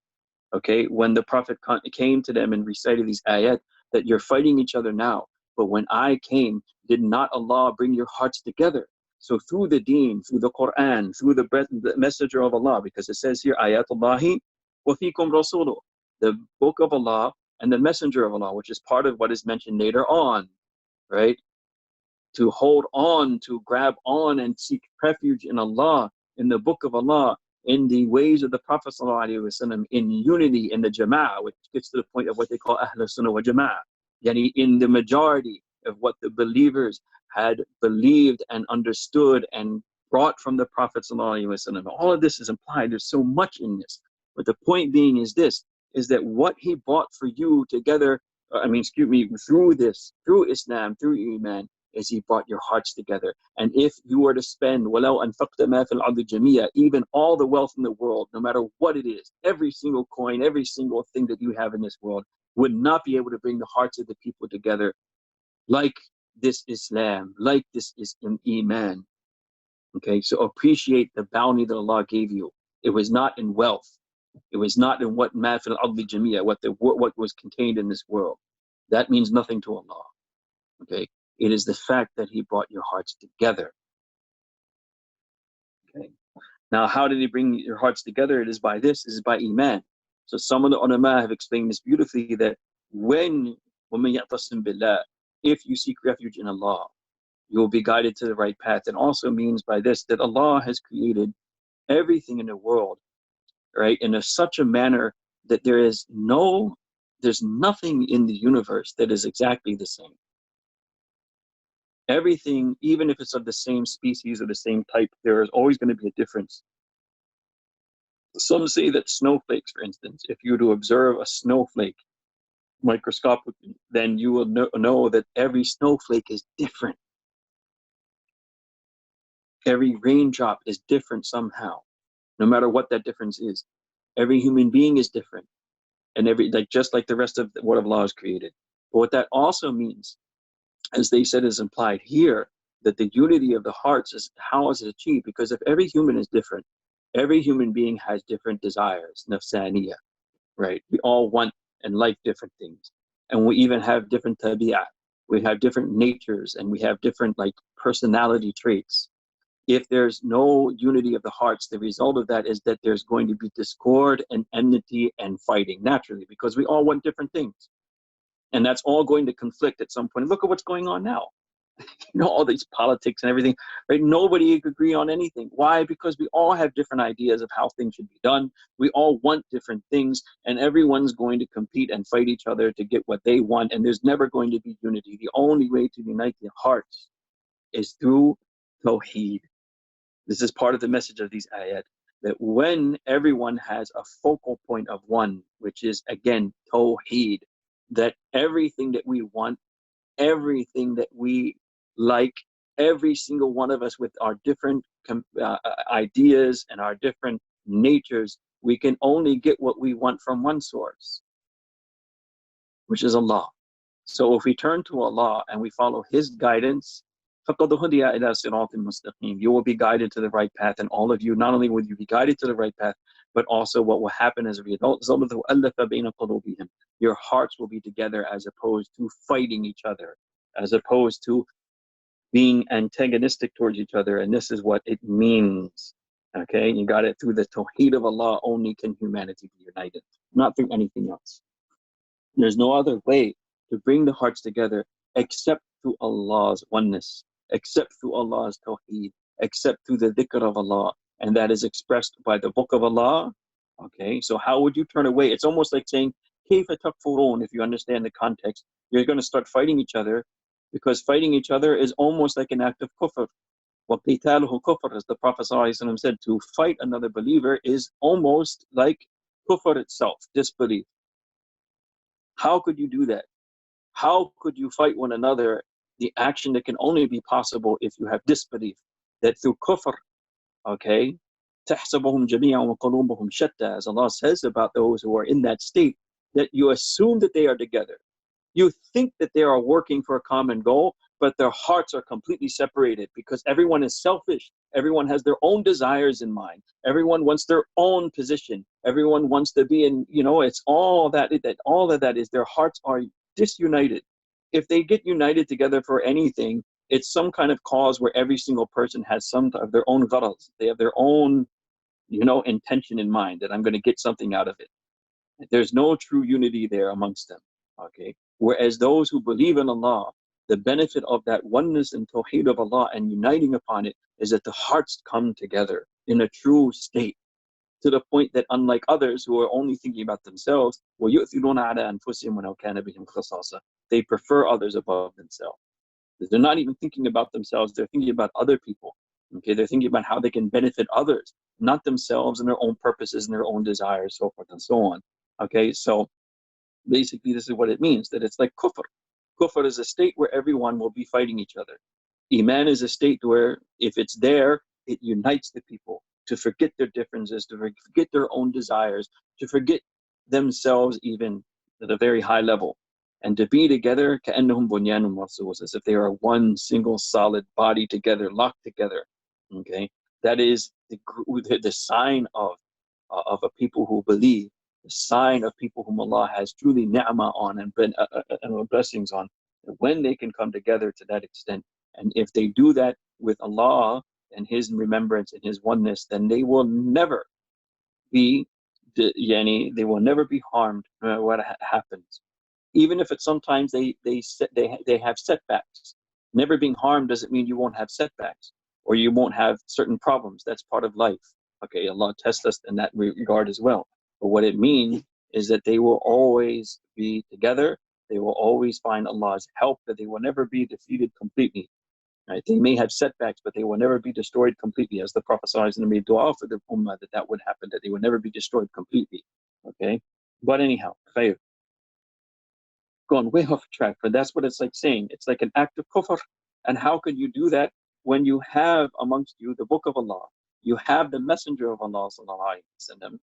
Speaker 2: Okay, when the Prophet came to them and recited these ayat, that you're fighting each other now, but when I came, did not Allah bring your hearts together? So through the deen, through the Quran, through the messenger of Allah, because it says here, Ayatullahi wa fikum rasuluh, the book of Allah and the messenger of Allah, which is part of what is mentioned later on, right? To hold on, to grab on and seek refuge in Allah, in the book of Allah, in the ways of the Prophet ﷺ, in unity, in the jama'ah, which gets to the point of what they call Ahl Sunnah wa Jama'ah, yani in the majority of what the believers had believed and understood and brought from the Prophet ﷺ. All of this is implied. There's so much in this. But the point being is this, is that what he brought for you together, through this, through Islam, through Iman, is he brought your hearts together. And if you were to spend وَلَوْ أَنفَقْتَ مَا فِي الْأَرْضِ جَمِيعًا, even all the wealth in the world, no matter what it is, every single coin, every single thing that you have in this world, would not be able to bring the hearts of the people together like this Islam, like this is Iman. Okay, so appreciate the bounty that Allah gave you. It was not in wealth. It was not in what مَا فِي الْأَرْضِ جَمِيعًا, what was contained in this world. That means nothing to Allah. Okay, it is the fact that he brought your hearts together. Okay. Now, how did he bring your hearts together? It is by this, it is by Iman. So some of the ulama have explained this beautifully, that when وَمَن يَعْتَصِم بِاللَّهِ, if you seek refuge in Allah, you will be guided to the right path. It also means by this that Allah has created everything in the world, right, in such a manner that there's nothing in the universe that is exactly the same. Everything, even if it's of the same species or the same type, there is always going to be a difference. Some say that snowflakes, for instance, if you were to observe a snowflake microscopically, then you will know that every snowflake is different. Every raindrop is different somehow, no matter what that difference is. Every human being is different, and just like the rest of what Allah has created. But what that also means, as they said, is implied here, that the unity of the hearts is how is it achieved? Because if every human is different, every human being has different desires, nafsaniyah, right? We all want and like different things. And we even have different tabi'at. We have different natures, and we have different personality traits. If there's no unity of the hearts, the result of that is that there's going to be discord and enmity and fighting naturally, because we all want different things. And that's all going to conflict at some point. Look at what's going on now. All these politics and everything, right? Nobody could agree on anything. Why? Because we all have different ideas of how things should be done. We all want different things, and everyone's going to compete and fight each other to get what they want, and there's never going to be unity. The only way to unite the hearts is through Tawheed. This is part of the message of these ayat, that when everyone has a focal point of one, which is again Tawheed, that everything that we want, everything that we like, every single one of us with our different ideas and our different natures, we can only get what we want from one source, which is Allah. So if we turn to Allah and we follow His guidance, فَقَدْ هُدِيَ إِلَى صِرَاطٍ مُسْتَقِيمٍ, you will be guided to the right path. And all of you, not only will you be guided to the right path, but also what will happen as a result, your hearts will be together, as opposed to fighting each other, as opposed to being antagonistic towards each other. And this is what it means. Okay, you got it. Through the Tawheed of Allah only can humanity be united, not through anything else. There's no other way to bring the hearts together except through Allah's oneness, except through Allah's Tawheed, except through the dhikr of Allah, and that is expressed by the book of Allah. Okay, so how would you turn away? It's almost like saying, كَيْفَ تَكْفُرُونَ, if you understand the context. You're going to start fighting each other, because fighting each other is almost like an act of kufr. وَقِتَالُهُ كُفْرٌ, as the Prophet ﷺ said, to fight another believer is almost like kufr itself, disbelief. How could you do that? How could you fight one another? The action that can only be possible if you have disbelief. That through kufr, okay, تَحْسَبُهُمْ جَمِيعًا وَقُلُوبُهُمْ شَتَّى, as Allah says about those who are in that state, that you assume that they are together. You think that they are working for a common goal, but their hearts are completely separated, because everyone is selfish. Everyone has their own desires in mind. Everyone wants their own position. Everyone wants to be in, it's all that all of that is their hearts are disunited. If they get united together for anything, It's some kind of cause where every single person has some of their own gharaz. They have their own, intention in mind that I'm going to get something out of it. There's no true unity there amongst them. Okay. Whereas those who believe in Allah, the benefit of that oneness and tawheed of Allah and uniting upon it is that the hearts come together in a true state, to the point that unlike others who are only thinking about themselves, وَيُؤْثِرُونَ عَلَىٰ أَنفُسِهِمْ وَلَوْ كَانَ بِهِمْ خَصَاصَةٌ, they prefer others above themselves. They're not even thinking about themselves, they're thinking about other people. Okay, they're thinking about how they can benefit others, not themselves and their own purposes and their own desires, so forth and so on. Okay, so basically this is what it means, that it's like kufr. Kufr is a state where everyone will be fighting each other. Iman is a state where if it's there, it unites the people to forget their differences, to forget their own desires, to forget themselves even at a very high level, and to be together كأنهم بنيان مرصوص, as if they are one single solid body together, locked together. Okay, that is the sign of a people who believe, the sign of people whom Allah has truly ni'mah on and blessings on, when they can come together to that extent. And if they do that with Allah and His remembrance and His oneness, then they will never be, they will never be harmed no matter what happens. Even if it's sometimes they have setbacks. Never being harmed doesn't mean you won't have setbacks or you won't have certain problems. That's part of life. Okay, Allah tests us in that regard as well. But what it means is that they will always be together. They will always find Allah's help, that they will never be defeated completely. Right? They may have setbacks, but they will never be destroyed completely. As the Prophet ﷺ made dua for the Ummah that would happen, that they would never be destroyed completely. Okay? But anyhow, khair. Gone way off track, but that's what it's like saying. It's like an act of kufr. And how could you do that when you have amongst you the book of Allah? You have the messenger of Allah sallallahu alaihi wasallam.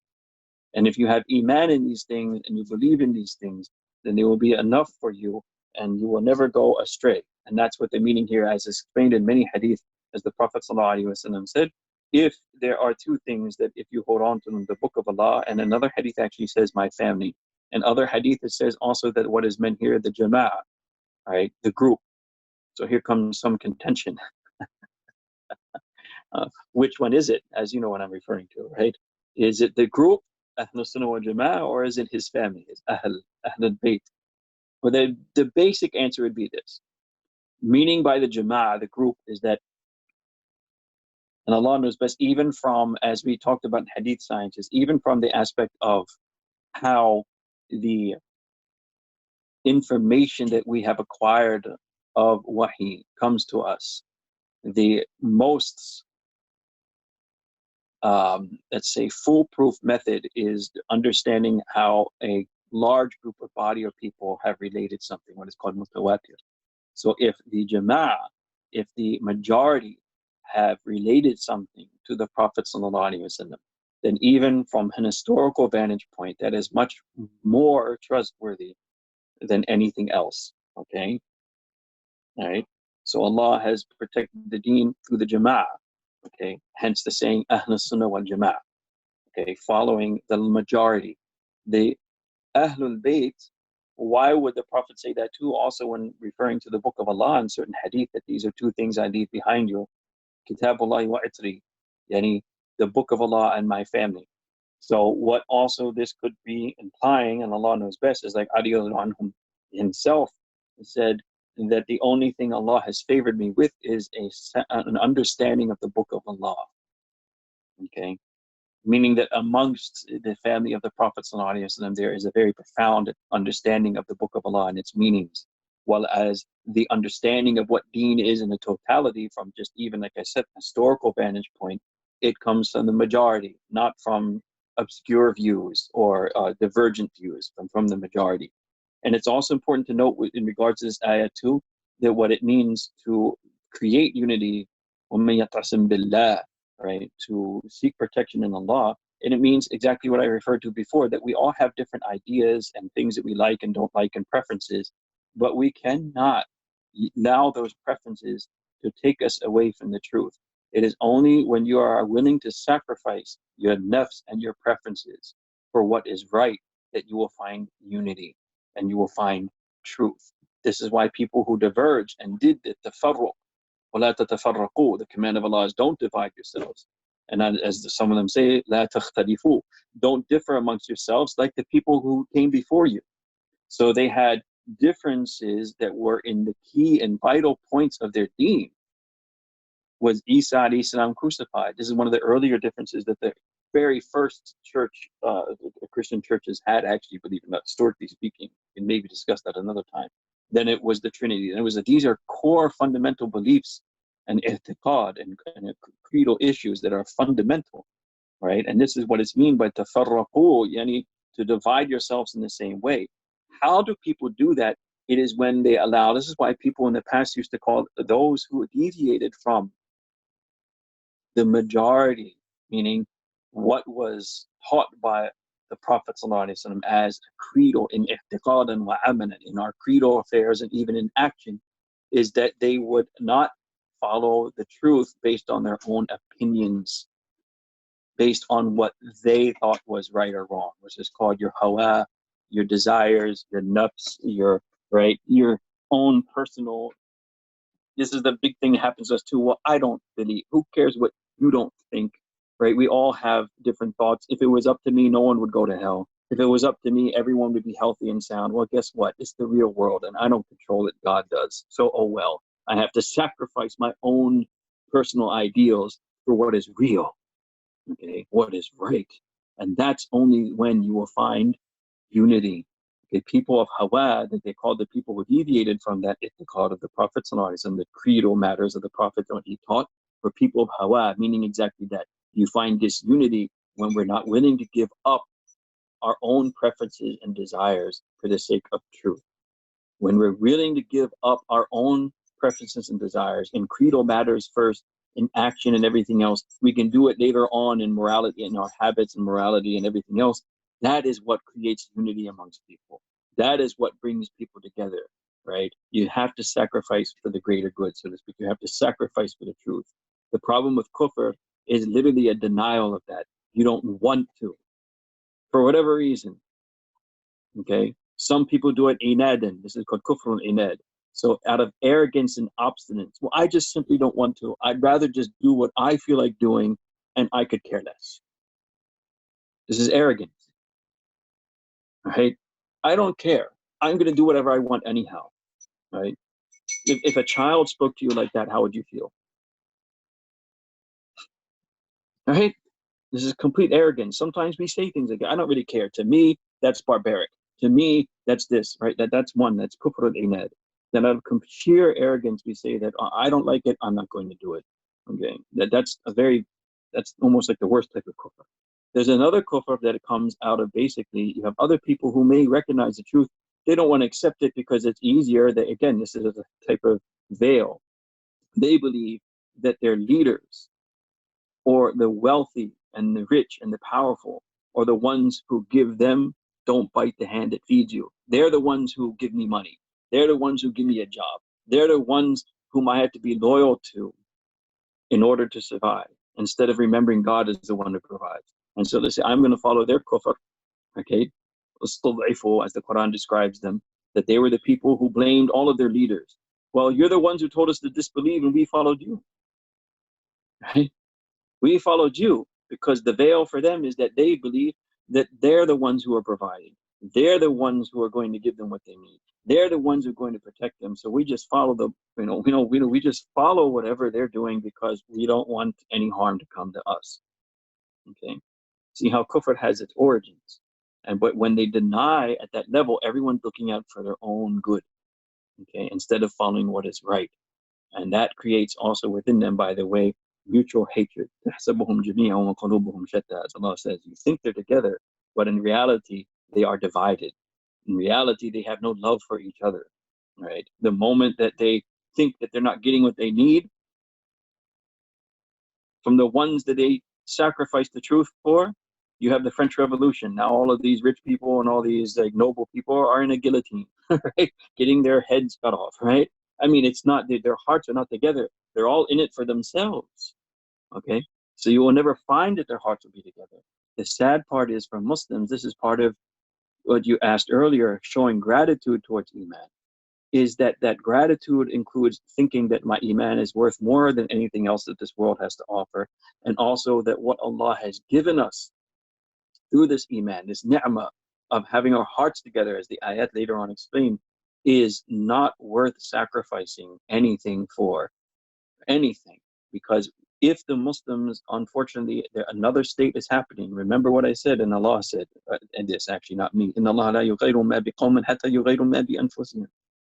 Speaker 2: And if you have iman in these things and you believe in these things, then they will be enough for you and you will never go astray. And that's what the meaning here, as explained in many hadith, as the Prophet ﷺ said, if there are two things that if you hold on to them, the book of Allah, and another hadith actually says my family. And other hadith it says also that what is meant here, the jama'ah, right, the group. So here comes some contention. Which one is it? As you know what I'm referring to, right? Is it the group, Ahlul Sunnah wal Jama'ah, or is it his family, his Ahlul Bayt? Well, the basic answer would be this. Meaning by the Jama'ah, the group, is that, and Allah knows best, even from, as we talked about in Hadith sciences, even from the aspect of how the information that we have acquired of Wahi comes to us, the most let's say foolproof method is understanding how a large group of body of people have related something, what is called mutawatir. So if the jama'ah, if the majority have related something to the Prophet ﷺ, then even from an historical vantage point, that is much more trustworthy than anything else. Okay? All right? So Allah has protected the deen through the jama'ah. Okay? Hence the saying, Ahlus Sunnah wal Jama'ah. Okay, following the majority. The Ahlul Bayt, why would the Prophet say that too? Also when referring to the book of Allah in certain hadith, that these are two things I leave behind you. Kitabullah wa itri, yani the book of Allah and my family. So what also this could be implying, and Allah knows best, is like Ali anhum himself said that the only thing Allah has favored me with is an understanding of the book of Allah. Okay, meaning that amongst the family of the Prophet ﷺ, there is a very profound understanding of the Book of Allah and its meanings, while as the understanding of what deen is in the totality, from just even, like I said, historical vantage point, it comes from the majority, not from obscure views or divergent views, from the majority. And it's also important to note in regards to this ayah too, that what it means to create unity, وَمَن يَعْتَصِم بِاللَّهِ, right, to seek protection in Allah. And it means exactly what I referred to before, that we all have different ideas and things that we like and don't like and preferences, but we cannot allow those preferences to take us away from the truth. It is only when you are willing to sacrifice your nafs and your preferences for what is right that you will find unity and you will find truth. This is why people who diverge and did the tafarruq, وَلَا تَتَفَرَّقُوا. The command of Allah is don't divide yourselves. And as some of them say, لَا تَخْتَلِفُوا. Don't differ amongst yourselves like the people who came before you. So they had differences that were in the key and vital points of their deen. Was Isa alayhi salam crucified? This is one of the earlier differences that the very first church, Christian churches had, actually, believe it or not, historically speaking. And maybe discuss that another time. Then it was the Trinity. And it was that these are core fundamental beliefs and i'tiqad and creedal issues that are fundamental, right? And this is what it's mean by tafarraqu, yani to divide yourselves in the same way. How do people do that? It is when they allow, this is why people in the past used to call those who deviated from the majority, meaning what was taught by the Prophet ﷺ as creedal in i'tiqadan wa amalan, in our creedal affairs and even in action, is that they would not follow the truth based on their own opinions, based on what they thought was right or wrong, which is called your hawa, your desires, your nafs, your own personal. This is the big thing that happens to us too. Well, I don't believe. Who cares what you don't think, right? We all have different thoughts. If it was up to me, no one would go to hell. If it was up to me, everyone would be healthy and sound. Well, guess what? It's the real world, and I don't control it. God does. So, oh well. I have to sacrifice my own personal ideals for what is real, okay? What is right. And that's only when you will find unity. Okay, people of Hawa, that they called the people who deviated from that itiqad of the Prophet and the creedal matters of the Prophet that he taught, were people of Hawa, meaning exactly that. You find disunity when we're not willing to give up our own preferences and desires for the sake of truth. When we're willing to give up our own preferences and desires in creedal matters first, in action and everything else, we can do it later on in morality, in our habits and morality and everything else. That is what creates unity amongst people. That is what brings people together, right? You have to sacrifice for the greater good, so to speak. You have to sacrifice for the truth. The problem with kufr is literally a denial of that. You don't want to, for whatever reason. Okay, some people do it inadan. This is called kufrun inad. So out of arrogance and obstinance, well, I just simply don't want to. I'd rather just do what I feel like doing, and I could care less. This is arrogance, right? I don't care. I'm going to do whatever I want anyhow, right? If a child spoke to you like that, how would you feel? Right? This is complete arrogance. Sometimes we say things like, I don't really care. To me, that's barbaric. To me, that's this, right? That's one. That's kufr al-inad. Then out of sheer arrogance, we say that, oh, I don't like it, I'm not going to do it. Okay, that's almost like the worst type of kufr. There's another kufr that it comes out of basically, you have other people who may recognize the truth. They don't want to accept it because it's easier. That, again, this is a type of veil. They believe that their leaders or the wealthy and the rich and the powerful, or the ones who give them, don't bite the hand that feeds you. They're the ones who give me money. They're the ones who give me a job. They're the ones whom I have to be loyal to in order to survive, instead of remembering God is the one who provides. And so they say, I'm going to follow their kufr, okay? As the Quran describes them, that they were the people who blamed all of their leaders. Well, you're the ones who told us to disbelieve, and we followed you, right? We followed you because the veil for them is that they believe that they're the ones who are providing. They're the ones who are going to give them what they need. They're the ones who are going to protect them. So we just follow we just follow whatever they're doing because we don't want any harm to come to us. Okay. See how kufr has its origins. But when they deny at that level, everyone's looking out for their own good. Okay, instead of following what is right. And that creates also within them, by the way, mutual hatred. As Allah says, you think they're together, but in reality, they are divided. In reality, they have no love for each other, right? The moment that they think that they're not getting what they need from the ones that they sacrifice the truth for, you have the French Revolution. Now all of these rich people and all these like noble people are in a guillotine, right? Getting their heads cut off, right? I mean, it's not, their hearts are not together. They're all in it for themselves, okay? So you will never find that their hearts will be together. The sad part is, for Muslims, this is part of what you asked earlier, showing gratitude towards Iman. is that gratitude includes thinking that my iman is worth more than anything else that this world has to offer, and also that what Allah has given us through this iman, this ni'mah of having our hearts together, as the ayat later on explain, is not worth sacrificing anything for, anything. Because if the Muslims, unfortunately, another state is happening. Remember what I said, and Allah said, and this actually not me. Inna Allah la yughayyiru ma biqawmin hatta yughayyiru ma bi anfusihim.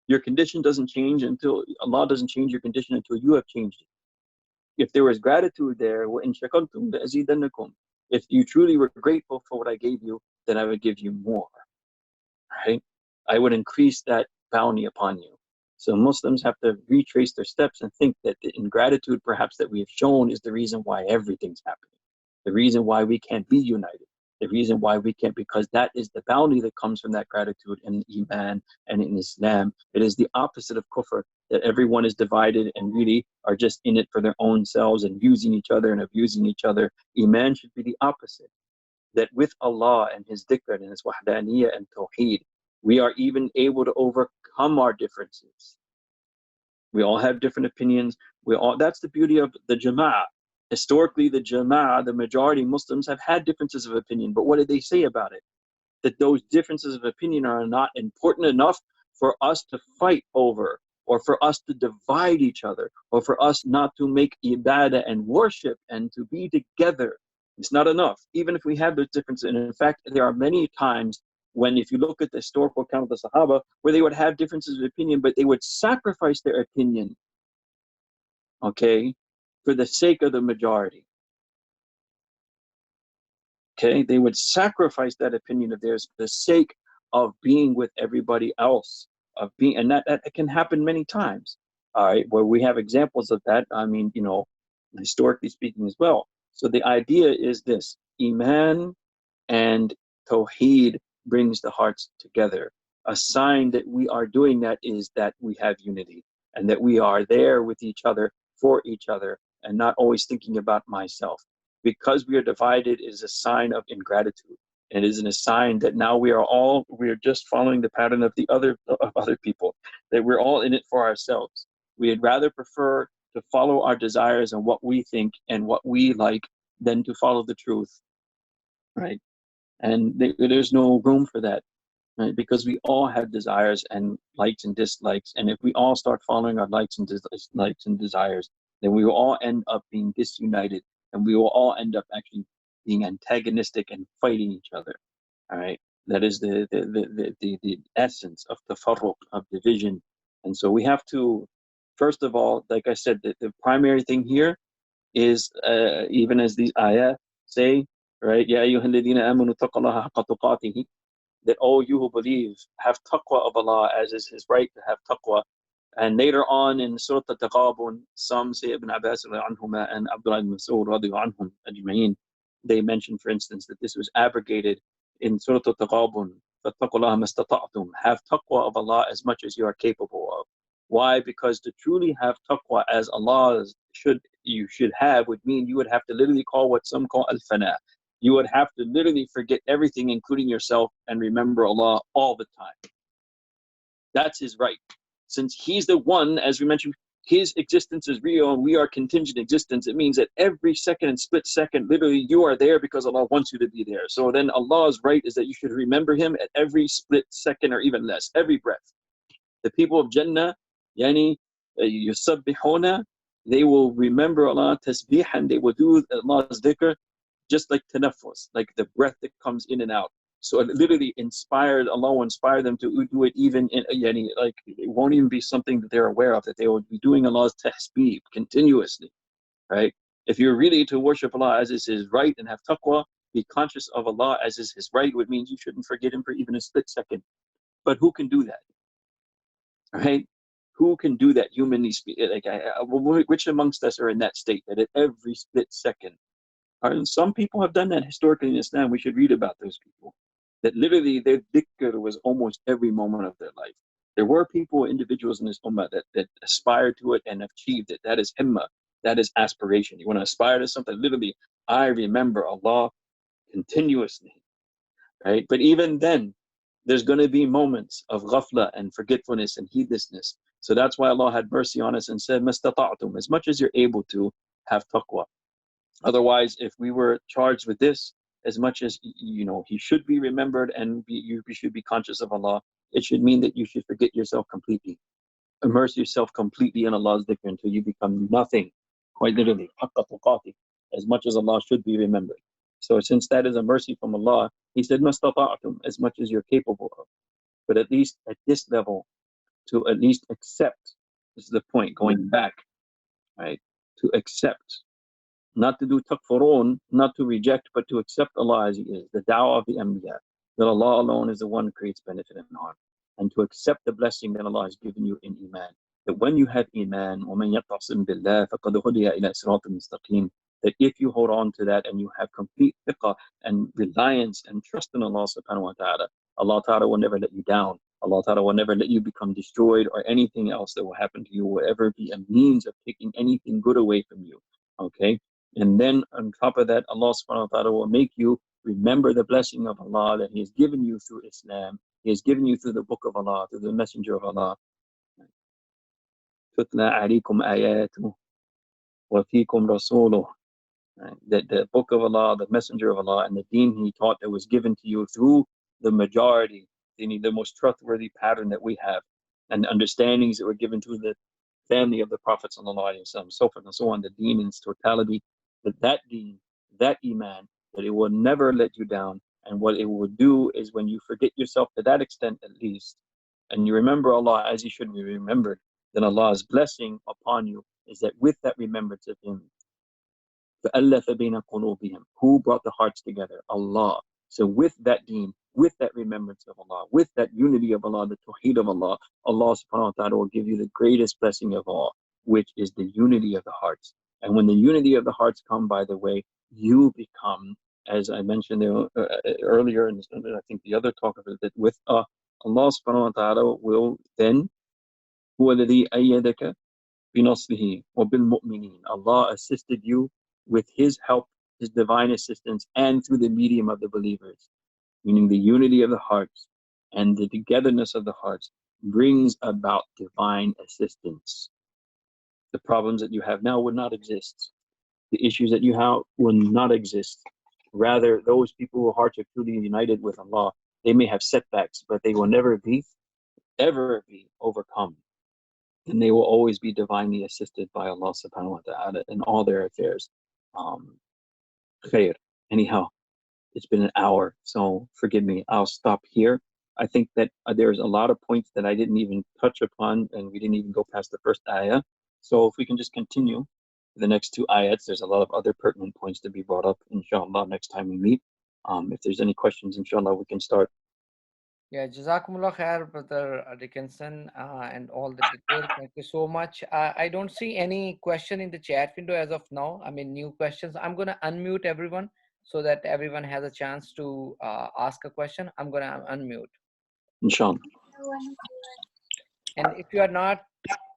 Speaker 2: Your condition doesn't change until Allah doesn't change your condition until you have changed it. If there was gratitude there, وَإِن شَكَرْتُمْ لَأَزِيدَنَّكُمْ. If you truly were grateful for what I gave you, then I would give you more. Right? I would increase that bounty upon you. So Muslims have to retrace their steps and think that the ingratitude perhaps that we have shown is the reason why everything's happening. The reason why we can't be united. The reason why we can't, because that is the bounty that comes from that gratitude in Iman and in Islam. It is the opposite of kufr, that everyone is divided and really are just in it for their own selves and using each other and abusing each other. Iman should be the opposite, that with Allah and His dhikr and His wahdaniyah and tawheed, we are even able to overcome our differences. We all have different opinions. That's the beauty of the jama'ah. Historically, the jama'ah, the majority Muslims, have had differences of opinion, but what did they say about it? That those differences of opinion are not important enough for us to fight over, or for us to divide each other, or for us not to make ibadah and worship and to be together. It's not enough, even if we have those differences. And in fact, there are many times when, if you look at the historical account of the Sahaba, where they would have differences of opinion, but they would sacrifice their opinion, okay, for the sake of the majority. Okay, they would sacrifice that opinion of theirs for the sake of being with everybody else, of being, and that can happen many times. All right, where we have examples of that. I mean, historically speaking as well. So the idea is this: Iman and Tawheed brings the hearts together. A sign that we are doing that is that we have unity and that we are there with each other, for each other, and not always thinking about myself. Because we are divided is a sign of ingratitude. It isn't a sign that now we are just following the pattern of other people, that we're all in it for ourselves. We'd rather prefer to follow our desires and what we think and what we like than to follow the truth, right? And there's no room for that, right? Because we all have desires and likes and dislikes, and if we all start following our likes and dislikes and desires, then we will all end up being disunited, and we will all end up actually being antagonistic and fighting each other. All right, that is the essence of tafarruq, of division. And so we have to, first of all, like I said, the primary thing here is, even as these ayah say, right? Ya ayyuhal ladhina amanu taqullaha haqqa tuqatihi, that all you who believe have taqwa of Allah as is His right to have taqwa. And later on in Surah Al-Taghabun, some say Ibn Abbas anhuma and Abdullah ibn Mas'ud anhum ajma'in, they mention, for instance, that this was abrogated in Surah Al-Taghabun. فَاتَّقُوا اللَّهَ مَا اسْتَطَعْتُمْ. Have taqwa of Allah as much as you are capable of. Why? Because to truly have taqwa as Allah you should have would mean you would have to literally call what some call al-fana. You would have to literally forget everything, including yourself, and remember Allah all the time. That's His right. Since He's the one, as we mentioned, His existence is real and we are contingent existence, it means that every second and split second, literally, you are there because Allah wants you to be there. So then Allah's right is that you should remember Him at every split second, or even less, every breath. The people of Jannah, yani, yusabbihuna, they will remember Allah tasbih, and they will do Allah's dhikr just like tanaffus, like the breath that comes in and out. So it literally Allah will inspire them to do it even in, yani, like it won't even be something that they're aware of, that they will be doing Allah's tasbih continuously, right? If you're really to worship Allah as is His right and have taqwa, be conscious of Allah as is His right, which means you shouldn't forget Him for even a split second. But who can do that? Right? Who can do that, humanly speaking? Which amongst us are in that state, that at every split second? And some people have done that historically in Islam. We should read about those people. That literally their dhikr was almost every moment of their life. There were people, individuals in this ummah that aspired to it and achieved it. That is himmah. That is aspiration. You want to aspire to something, literally, I remember Allah continuously. Right? But even then, There's going to be moments of ghafla and forgetfulness and heedlessness. So that's why Allah had mercy on us and said, "Mastata'tum," as much as you're able to have taqwa. Otherwise, if we were charged with this, as much as He should be remembered and you should be conscious of Allah, it should mean that you should forget yourself completely, immerse yourself completely in Allah's dhikr until you become nothing, quite literally, haqqa tuqati, as much as Allah should be remembered. So since that is a mercy from Allah, He said, "Mastata'tum," as much as you're capable of. But at least at this level, to at least accept, this is the point, going back, right? To accept, not to do takfurun, not to reject, but to accept Allah as He is, the da'wah of the Anbiya, that Allah alone is the one who creates benefit and harm, and to accept the blessing that Allah has given you in Iman. That when you have Iman, وَمَن يَعْتَصِم بِاللَّهِ فَقَدْ هُدِيَ إِلَى صِرَاطٍ مُسْتَقِيمٍ, that if you hold on to that and you have complete thiqah and reliance and trust in Allah subhanahu wa ta'ala, Allah ta'ala will never let you down. Allah ta'ala will never let you become destroyed, or anything else that will happen to you will ever be a means of taking anything good away from you. Okay? And then on top of that, Allah subhanahu wa ta'ala will make you remember the blessing of Allah that He has given you through Islam. He has given you through the book of Allah, through the messenger of Allah. تُتْلَى عَلَيْكُمْ آيَاتُهُ وَفِيكُمْ رَسُولُهُ. That the book of Allah, the messenger of Allah, and the deen He taught that was given to you through the majority, the most trustworthy pattern that we have, and understandings that were given to the family of the Prophet sallallahu alaihi wasallam, so forth and so on, the deen in its totality, that deen, that iman, that it will never let you down. And what it will do is, when you forget yourself to that extent at least, and you remember Allah as He should be remembered, then Allah's blessing upon you is that with that remembrance of Him, فَأَلَّفَ بَيْنَ قُلُوبِهِمْ, who brought the hearts together? Allah. So with that deen, with that remembrance of Allah, with that unity of Allah, the tawheed of Allah, Allah subhanahu wa ta'ala will give you the greatest blessing of all, which is the unity of the hearts. And when the unity of the hearts come, by the way, you become, as I mentioned earlier, and I think the other talk of it, that with Allah subhanahu wa ta'ala will then, هُوَ الَّذِي أَيَّدَكَ بِنَصْرِهِ وَبِالْمُؤْمِنِينَ. Allah assisted you with His help, His divine assistance, and through the medium of the believers. Meaning the unity of the hearts and the togetherness of the hearts brings about divine assistance. The problems that you have now would not exist. The issues that you have will not exist. Rather, those people whose hearts are truly united with Allah, they may have setbacks, but they will never be, ever be overcome. And they will always be divinely assisted by Allah subhanahu wa ta'ala in all their affairs. Khair. Anyhow, it's been an hour, so forgive me. I'll stop here. I think that there's a lot of points that I didn't even touch upon, and we didn't even go past the first ayah. So if we can just continue the next two ayats, there's a lot of other pertinent points to be brought up, inshallah, next time we meet. If there's any questions, inshallah, we can start.
Speaker 1: Yeah, Jazakumullah khair, Brother Dickinson, and all the details. Thank you so much. I don't see any question in the chat window as of now. I mean, new questions. I'm going to unmute everyone so that everyone has a chance to ask a question. I'm going to unmute.
Speaker 2: Inshallah.
Speaker 1: And if you are not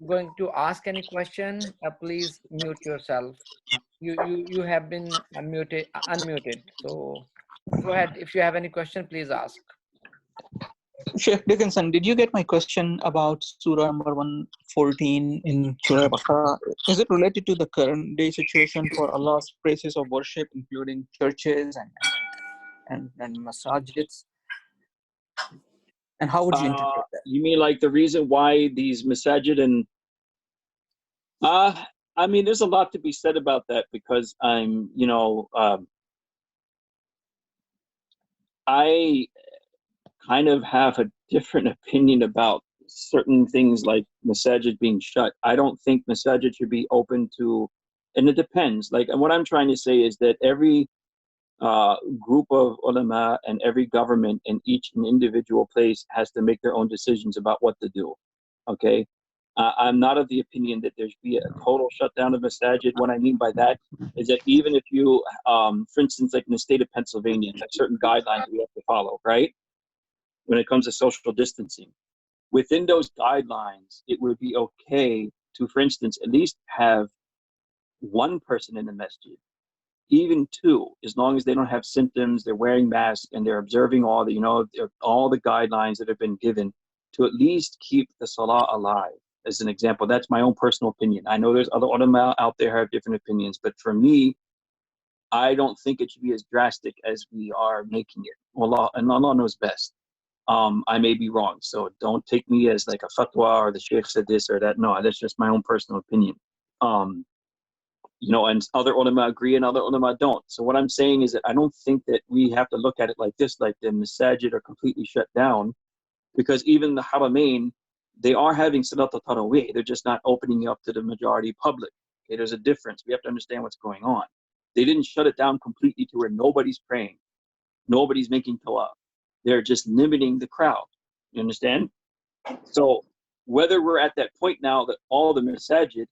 Speaker 1: going to ask any question, please mute yourself. You have been unmuted. So go ahead. If you have any question, please ask.
Speaker 3: Sheikh Dickinson, did you get my question about Surah number 114 in Surah Baqarah? Is it related to the current day situation for Allah's places of worship, including churches and masajids? And how would you interpret that?
Speaker 2: You mean like the reason why these masajid and... I mean, there's a lot to be said about that, because I kind of have a different opinion about certain things like masajid being shut. I don't think masajid should be open to, and it depends. Like, and what I'm trying to say is that every group of ulama and every government in each individual place has to make their own decisions about what to do. Okay? I'm not of the opinion that there should be a total shutdown of masajid. What I mean by that is that even if you, for instance, like in the state of Pennsylvania, have certain guidelines we have to follow, right? When it comes to social distancing. Within those guidelines, it would be okay to, for instance, at least have one person in the masjid, even two, as long as they don't have symptoms, they're wearing masks and they're observing all the, all the guidelines that have been given to at least keep the salah alive. As an example, that's my own personal opinion. I know there's other ulama out there who have different opinions, but for me, I don't think it should be as drastic as we are making it. Allah, and Allah knows best. I may be wrong, so don't take me as like a fatwa or the sheikh said this or that. No, that's just my own personal opinion. And other ulama agree and other ulama don't. So what I'm saying is that I don't think that we have to look at it like this, like the masajid are completely shut down, because even the haramain, they are having salat al-tarawih. They're just not opening up to the majority public. Okay, there's a difference. We have to understand what's going on. They didn't shut it down completely to where nobody's praying, nobody's making tawaf. They're just limiting the crowd. You understand? So whether we're at that point now that all the masajid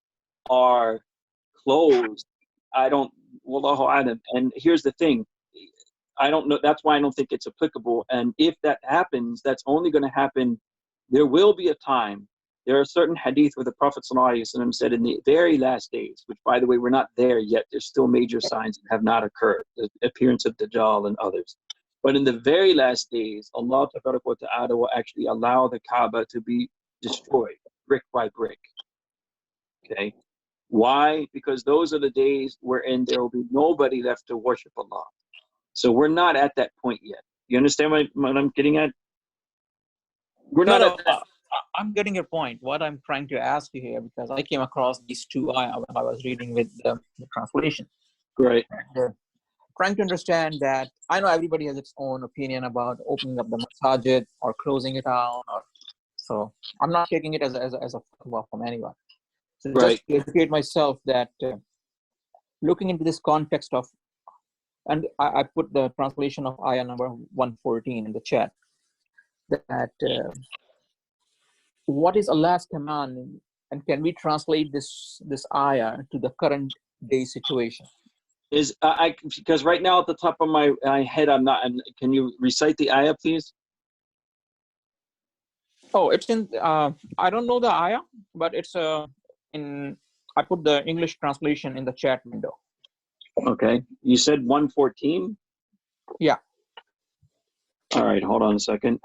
Speaker 2: are closed, I don't, wallahu alam. And here's the thing, I don't know, that's why I don't think it's applicable. And if that happens, that's only going to happen, there will be a time, there are certain hadith where the Prophet ﷺ said in the very last days, which by the way, we're not there yet, there's still major signs that have not occurred, the appearance of Dajjal and others. But in the very last days, Allah Ta'ala will actually allow the Kaaba to be destroyed, brick by brick. Okay? Why? Because those are the days wherein there will be nobody left to worship Allah. So we're not at that point yet. You understand what I'm getting at? We're not at that.
Speaker 3: I'm getting your point. What I'm trying to ask you here, because I came across these two when I was reading with the translation.
Speaker 2: Right.
Speaker 3: Trying to understand that I know everybody has its own opinion about opening up the masajid or closing it down, so I'm not taking it as a fatwa from anyone. So
Speaker 2: right.
Speaker 3: Just to educate myself that looking into this context of, and I put the translation of ayah number 114 in the chat, that what is Allah's command, and can we translate this ayah to the current day situation?
Speaker 2: Is because right now at the top of my head I'm not. Can you recite the ayah, please?
Speaker 3: Oh, it's in. I don't know the ayah, but it's in. I put the English translation in the chat window.
Speaker 2: Okay. You said 114?
Speaker 3: Yeah.
Speaker 2: All right. Hold on a second.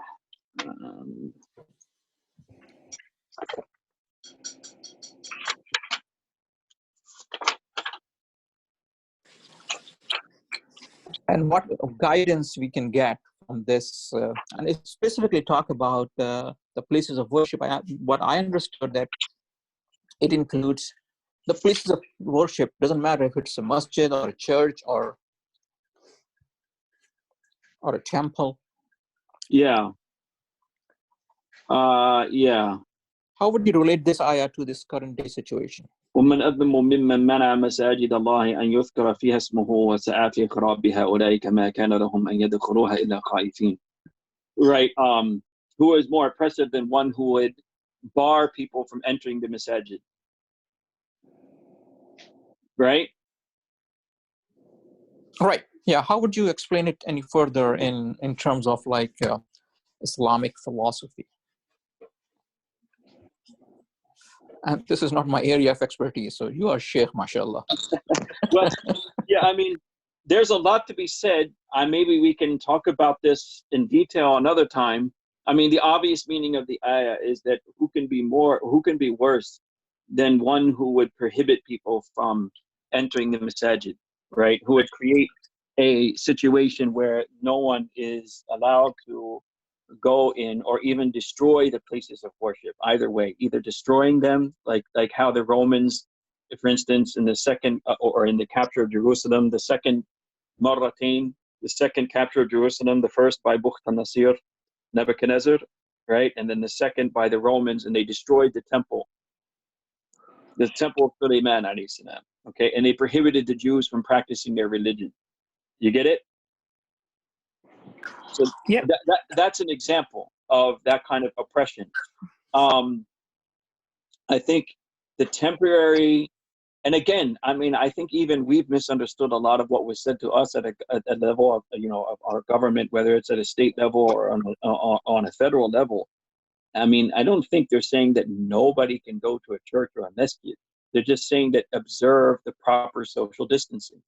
Speaker 3: And what guidance we can get from this, and it specifically talk about the places of worship. What I understood that it includes the places of worship. Doesn't matter if it's a masjid or a church or a temple.
Speaker 2: Yeah. Yeah.
Speaker 3: How would you relate this ayah to this current day situation?
Speaker 2: ومن أظلم ممن منع مساجد الله أن يذكر فيها اسمه وسعى في خرابها أولئك ما كان لهم أن يدخلوها إلا خائفين. Right. Who is more oppressive than one who would bar people from entering the masajid? Right.
Speaker 3: Right. Yeah. How would you explain it any further in terms of like Islamic philosophy? And this is not my area of expertise, so you are Sheikh, mashallah.
Speaker 2: Well, yeah, I mean, there's a lot to be said. Maybe we can talk about this in detail another time. I mean, the obvious meaning of the ayah is that who can be worse than one who would prohibit people from entering the masajid, right? Who would create a situation where no one is allowed to go in or even destroy the places of worship. Either way, either destroying them, like how the Romans, for instance, in the second or in the capture of Jerusalem, the second Marratain, the second capture of Jerusalem, the first by Bukht al-Nasir, Nebuchadnezzar, right? And then the second by the Romans, and they destroyed the temple of Sulaiman alayhi salam, okay? And they prohibited the Jews from practicing their religion. You get it? So
Speaker 3: yeah,
Speaker 2: that's an example of that kind of oppression. I think the temporary, and again, I mean, I think even we've misunderstood a lot of what was said to us at a level of, of our government, whether it's at a state level or on a federal level. I mean, I don't think they're saying that nobody can go to a church or a masjid. They're just saying that observe the proper social distancing.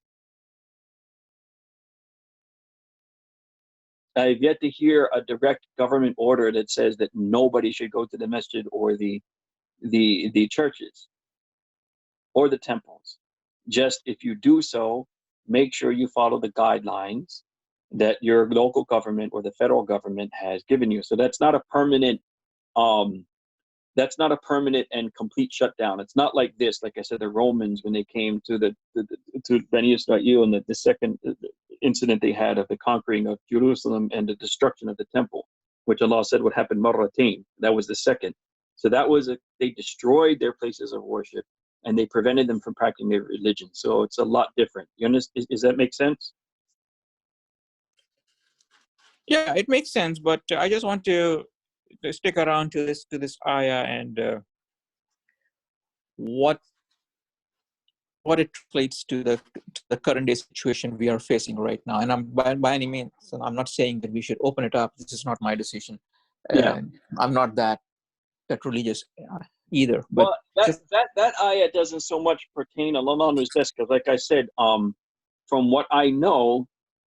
Speaker 2: I've yet to hear a direct government order that says that nobody should go to the masjid or the churches or the temples. Just if you do so, make sure you follow the guidelines that your local government or the federal government has given you. So that's not a permanent and complete shutdown. It's not like this. Like I said, the Romans, when they came to to Bani Israel, and the second incident they had of the conquering of Jerusalem and the destruction of the temple, which Allah said would happen marratain. That was the second. So that was they destroyed their places of worship and they prevented them from practicing their religion. So it's a lot different. You understand? Does that make sense?
Speaker 3: Yeah, it makes sense, but I just want to stick around to this ayah and what it translates to the current day situation we are facing right now. And I'm by any means, I'm not saying that we should open it up. This is not my decision.
Speaker 2: Yeah.
Speaker 3: I'm not that religious either. But
Speaker 2: Well,
Speaker 3: just
Speaker 2: that ayah doesn't so much pertain. Allah knows best, because like I said, from what I know,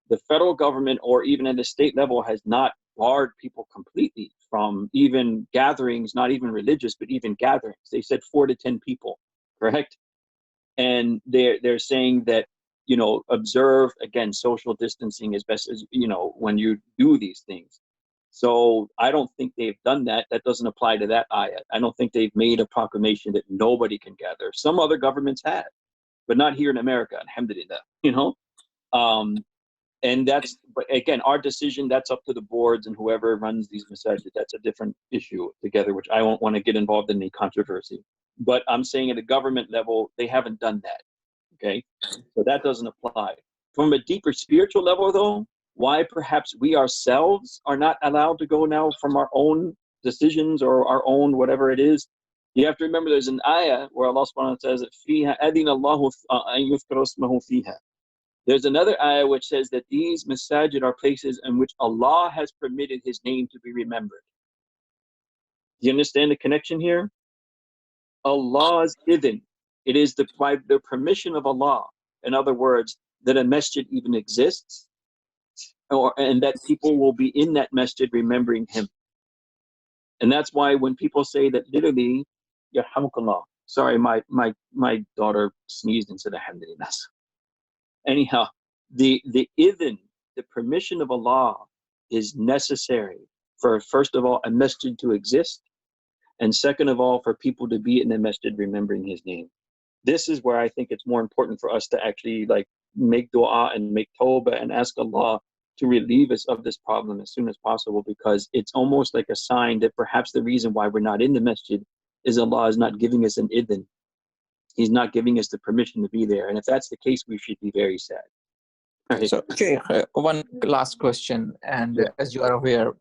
Speaker 2: the federal government or even at the state level has not barred people completely from even gatherings, not even religious, but even gatherings. They said 4 to 10 people, correct? And they're saying that, observe again social distancing as best as when you do these things. So I don't think they've done that. That doesn't apply to that ayat. I don't think they've made a proclamation that nobody can gather. Some other governments have, but not here in America, alhamdulillah, and but again, our decision, that's up to the boards and whoever runs these masajid. That's a different issue together, which I won't want to get involved in any controversy. But I'm saying at a government level, they haven't done that. Okay, so that doesn't apply. From a deeper spiritual level, though, why perhaps we ourselves are not allowed to go now from our own decisions or our own whatever it is. You have to remember there's an ayah where Allah subhanahu wa ta'ala says, فِيهَا أَذِنَ اللَّهُ أَن يُذْكَرَ اسْمَهُ فِيهَا. There's another ayah which says that these masajid are places in which Allah has permitted His name to be remembered. Do you understand the connection here? Allah's idhn. It is by the permission of Allah. In other words, that a masjid even exists, and that people will be in that masjid remembering Him. And that's why when people say that, literally, yarhamukallah. Sorry, my daughter sneezed and said alhamdulillah. Anyhow, the idhn, the permission of Allah, is necessary for, first of all, a masjid to exist, and second of all, for people to be in the masjid remembering His name. This is where I think it's more important for us to actually make dua and make tawbah and ask Allah to relieve us of this problem as soon as possible, because it's almost like a sign that perhaps the reason why we're not in the masjid is Allah is not giving us an idhn. He's not giving us the permission to be there. And if that's the case, we should be very sad. Right.
Speaker 3: So, Sheikh, one last question. And
Speaker 2: Yeah.
Speaker 3: as you are aware,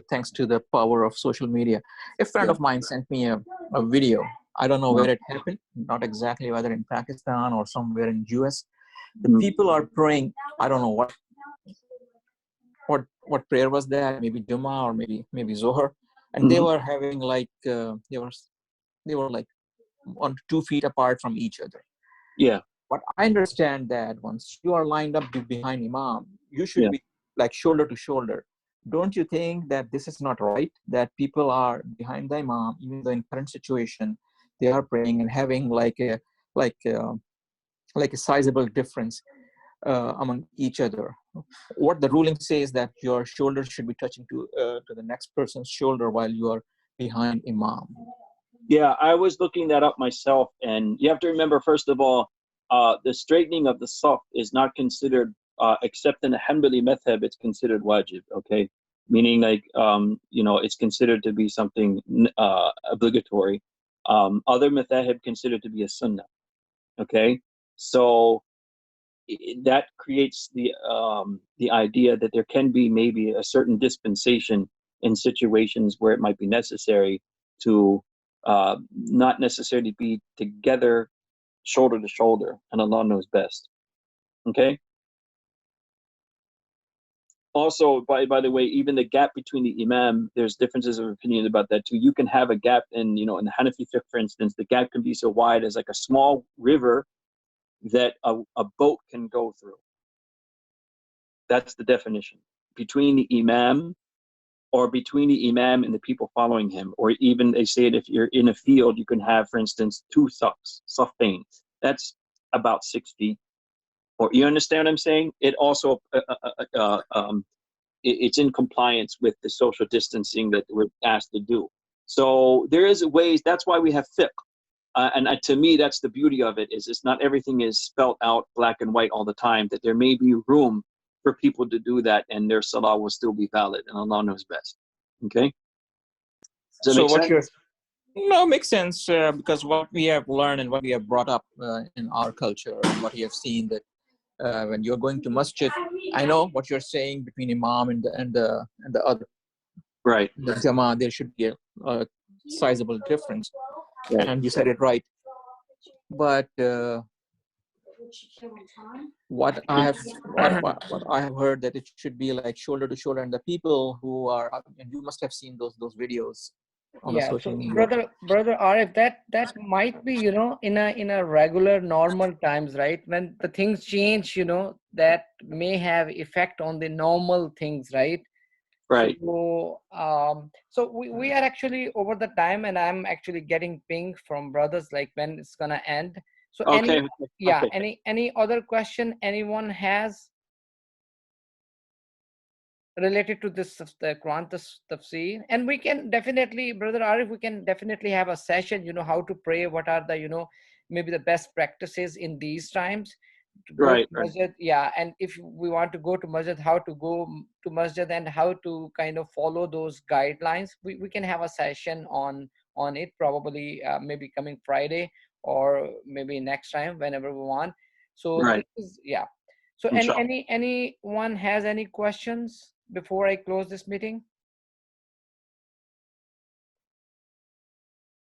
Speaker 3: thanks to the power of social media, a friend of mine sent me a video. I don't know where it happened, not exactly whether in Pakistan or somewhere in US. The people are praying. I don't know what prayer was that, maybe Jummah or maybe Zohar, and they were having they were like 1 to 2 feet apart from each other.
Speaker 2: Yeah.
Speaker 3: But I understand that once you are lined up behind Imam, you should be like shoulder to shoulder. Don't you think that this is not right? That people are behind the Imam, even though in current situation they are praying and having like a sizable difference among each other. What the ruling says that your shoulder should be touching to the next person's shoulder while you are behind Imam.
Speaker 2: Yeah, I was looking that up myself, and you have to remember, first of all, the straightening of the saf is not considered, except in the Hanbali madhab, it's considered wajib, okay? Meaning it's considered to be something obligatory. Other madhab considered to be a sunnah, okay? So that creates the idea that there can be maybe a certain dispensation in situations where it might be necessary to not necessarily be together shoulder to shoulder, and Allah knows best. Okay. Also, by the way, even the gap between the Imam, there's differences of opinion about that too. You can have a gap in the Hanafi fiqh, for instance, the gap can be so wide as like a small river that a boat can go through. That's the definition. between the Imam, or between the Imam and the people following him. Or even they say that if you're in a field, you can have, for instance, 2 saffain. That's about 6 feet. Or you understand what I'm saying? It also it's in compliance with the social distancing that we're asked to do. So there is ways. That's why we have fiqh. And to me, that's the beauty of it, is it's not everything is spelt out black and white all the time, that there may be room for people to do that and their salah will still be valid, and Allah knows best. Okay? Does that
Speaker 3: So
Speaker 2: make
Speaker 3: what
Speaker 2: sense?
Speaker 3: you're no makes sense because what we have learned and what we have brought up in our culture and what we have seen that when you're going to masjid, I know what you're saying between imam and the other
Speaker 2: Right.
Speaker 3: the jama'ah, there should be a sizable difference,
Speaker 2: Right.
Speaker 3: and you said it right. But what I have heard that it should be like shoulder to shoulder, and the people who are, and you must have seen those videos on the
Speaker 1: Yeah,
Speaker 3: social
Speaker 1: so
Speaker 3: media.
Speaker 1: brother Arif, that might be, you know, in a regular normal times, right? When the things change, you know, that may have effect on the normal things, right?
Speaker 2: Right.
Speaker 1: So we are actually over the time, and I'm actually getting ping from brothers like when it's gonna end. So
Speaker 2: Okay. Okay.
Speaker 1: any other question anyone has related to this, the Quran tafsir? And we can definitely, brother Arif, we can definitely have a session, you know, how to pray, what are the, you know, maybe the best practices in these times to go to
Speaker 2: Right.
Speaker 1: masjid. Yeah, and if we want to go to masjid, how to go to masjid and how to kind of follow those guidelines. We can have a session on it, probably maybe coming Friday or maybe next time, whenever we want. So this
Speaker 2: Right.
Speaker 1: is, yeah. So
Speaker 2: Inshallah.
Speaker 1: anyone has any questions before I close this meeting?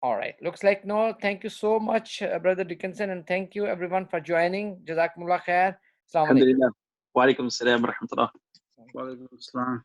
Speaker 1: All right, looks like no. Thank you so much, Brother Dickinson, and thank you everyone for joining. Jazakumullah khair. Assalamu alaikum.
Speaker 2: Alhamdulillah. Wa alaikum assalam wa rahmatullah.
Speaker 4: Wa alaikum assalam.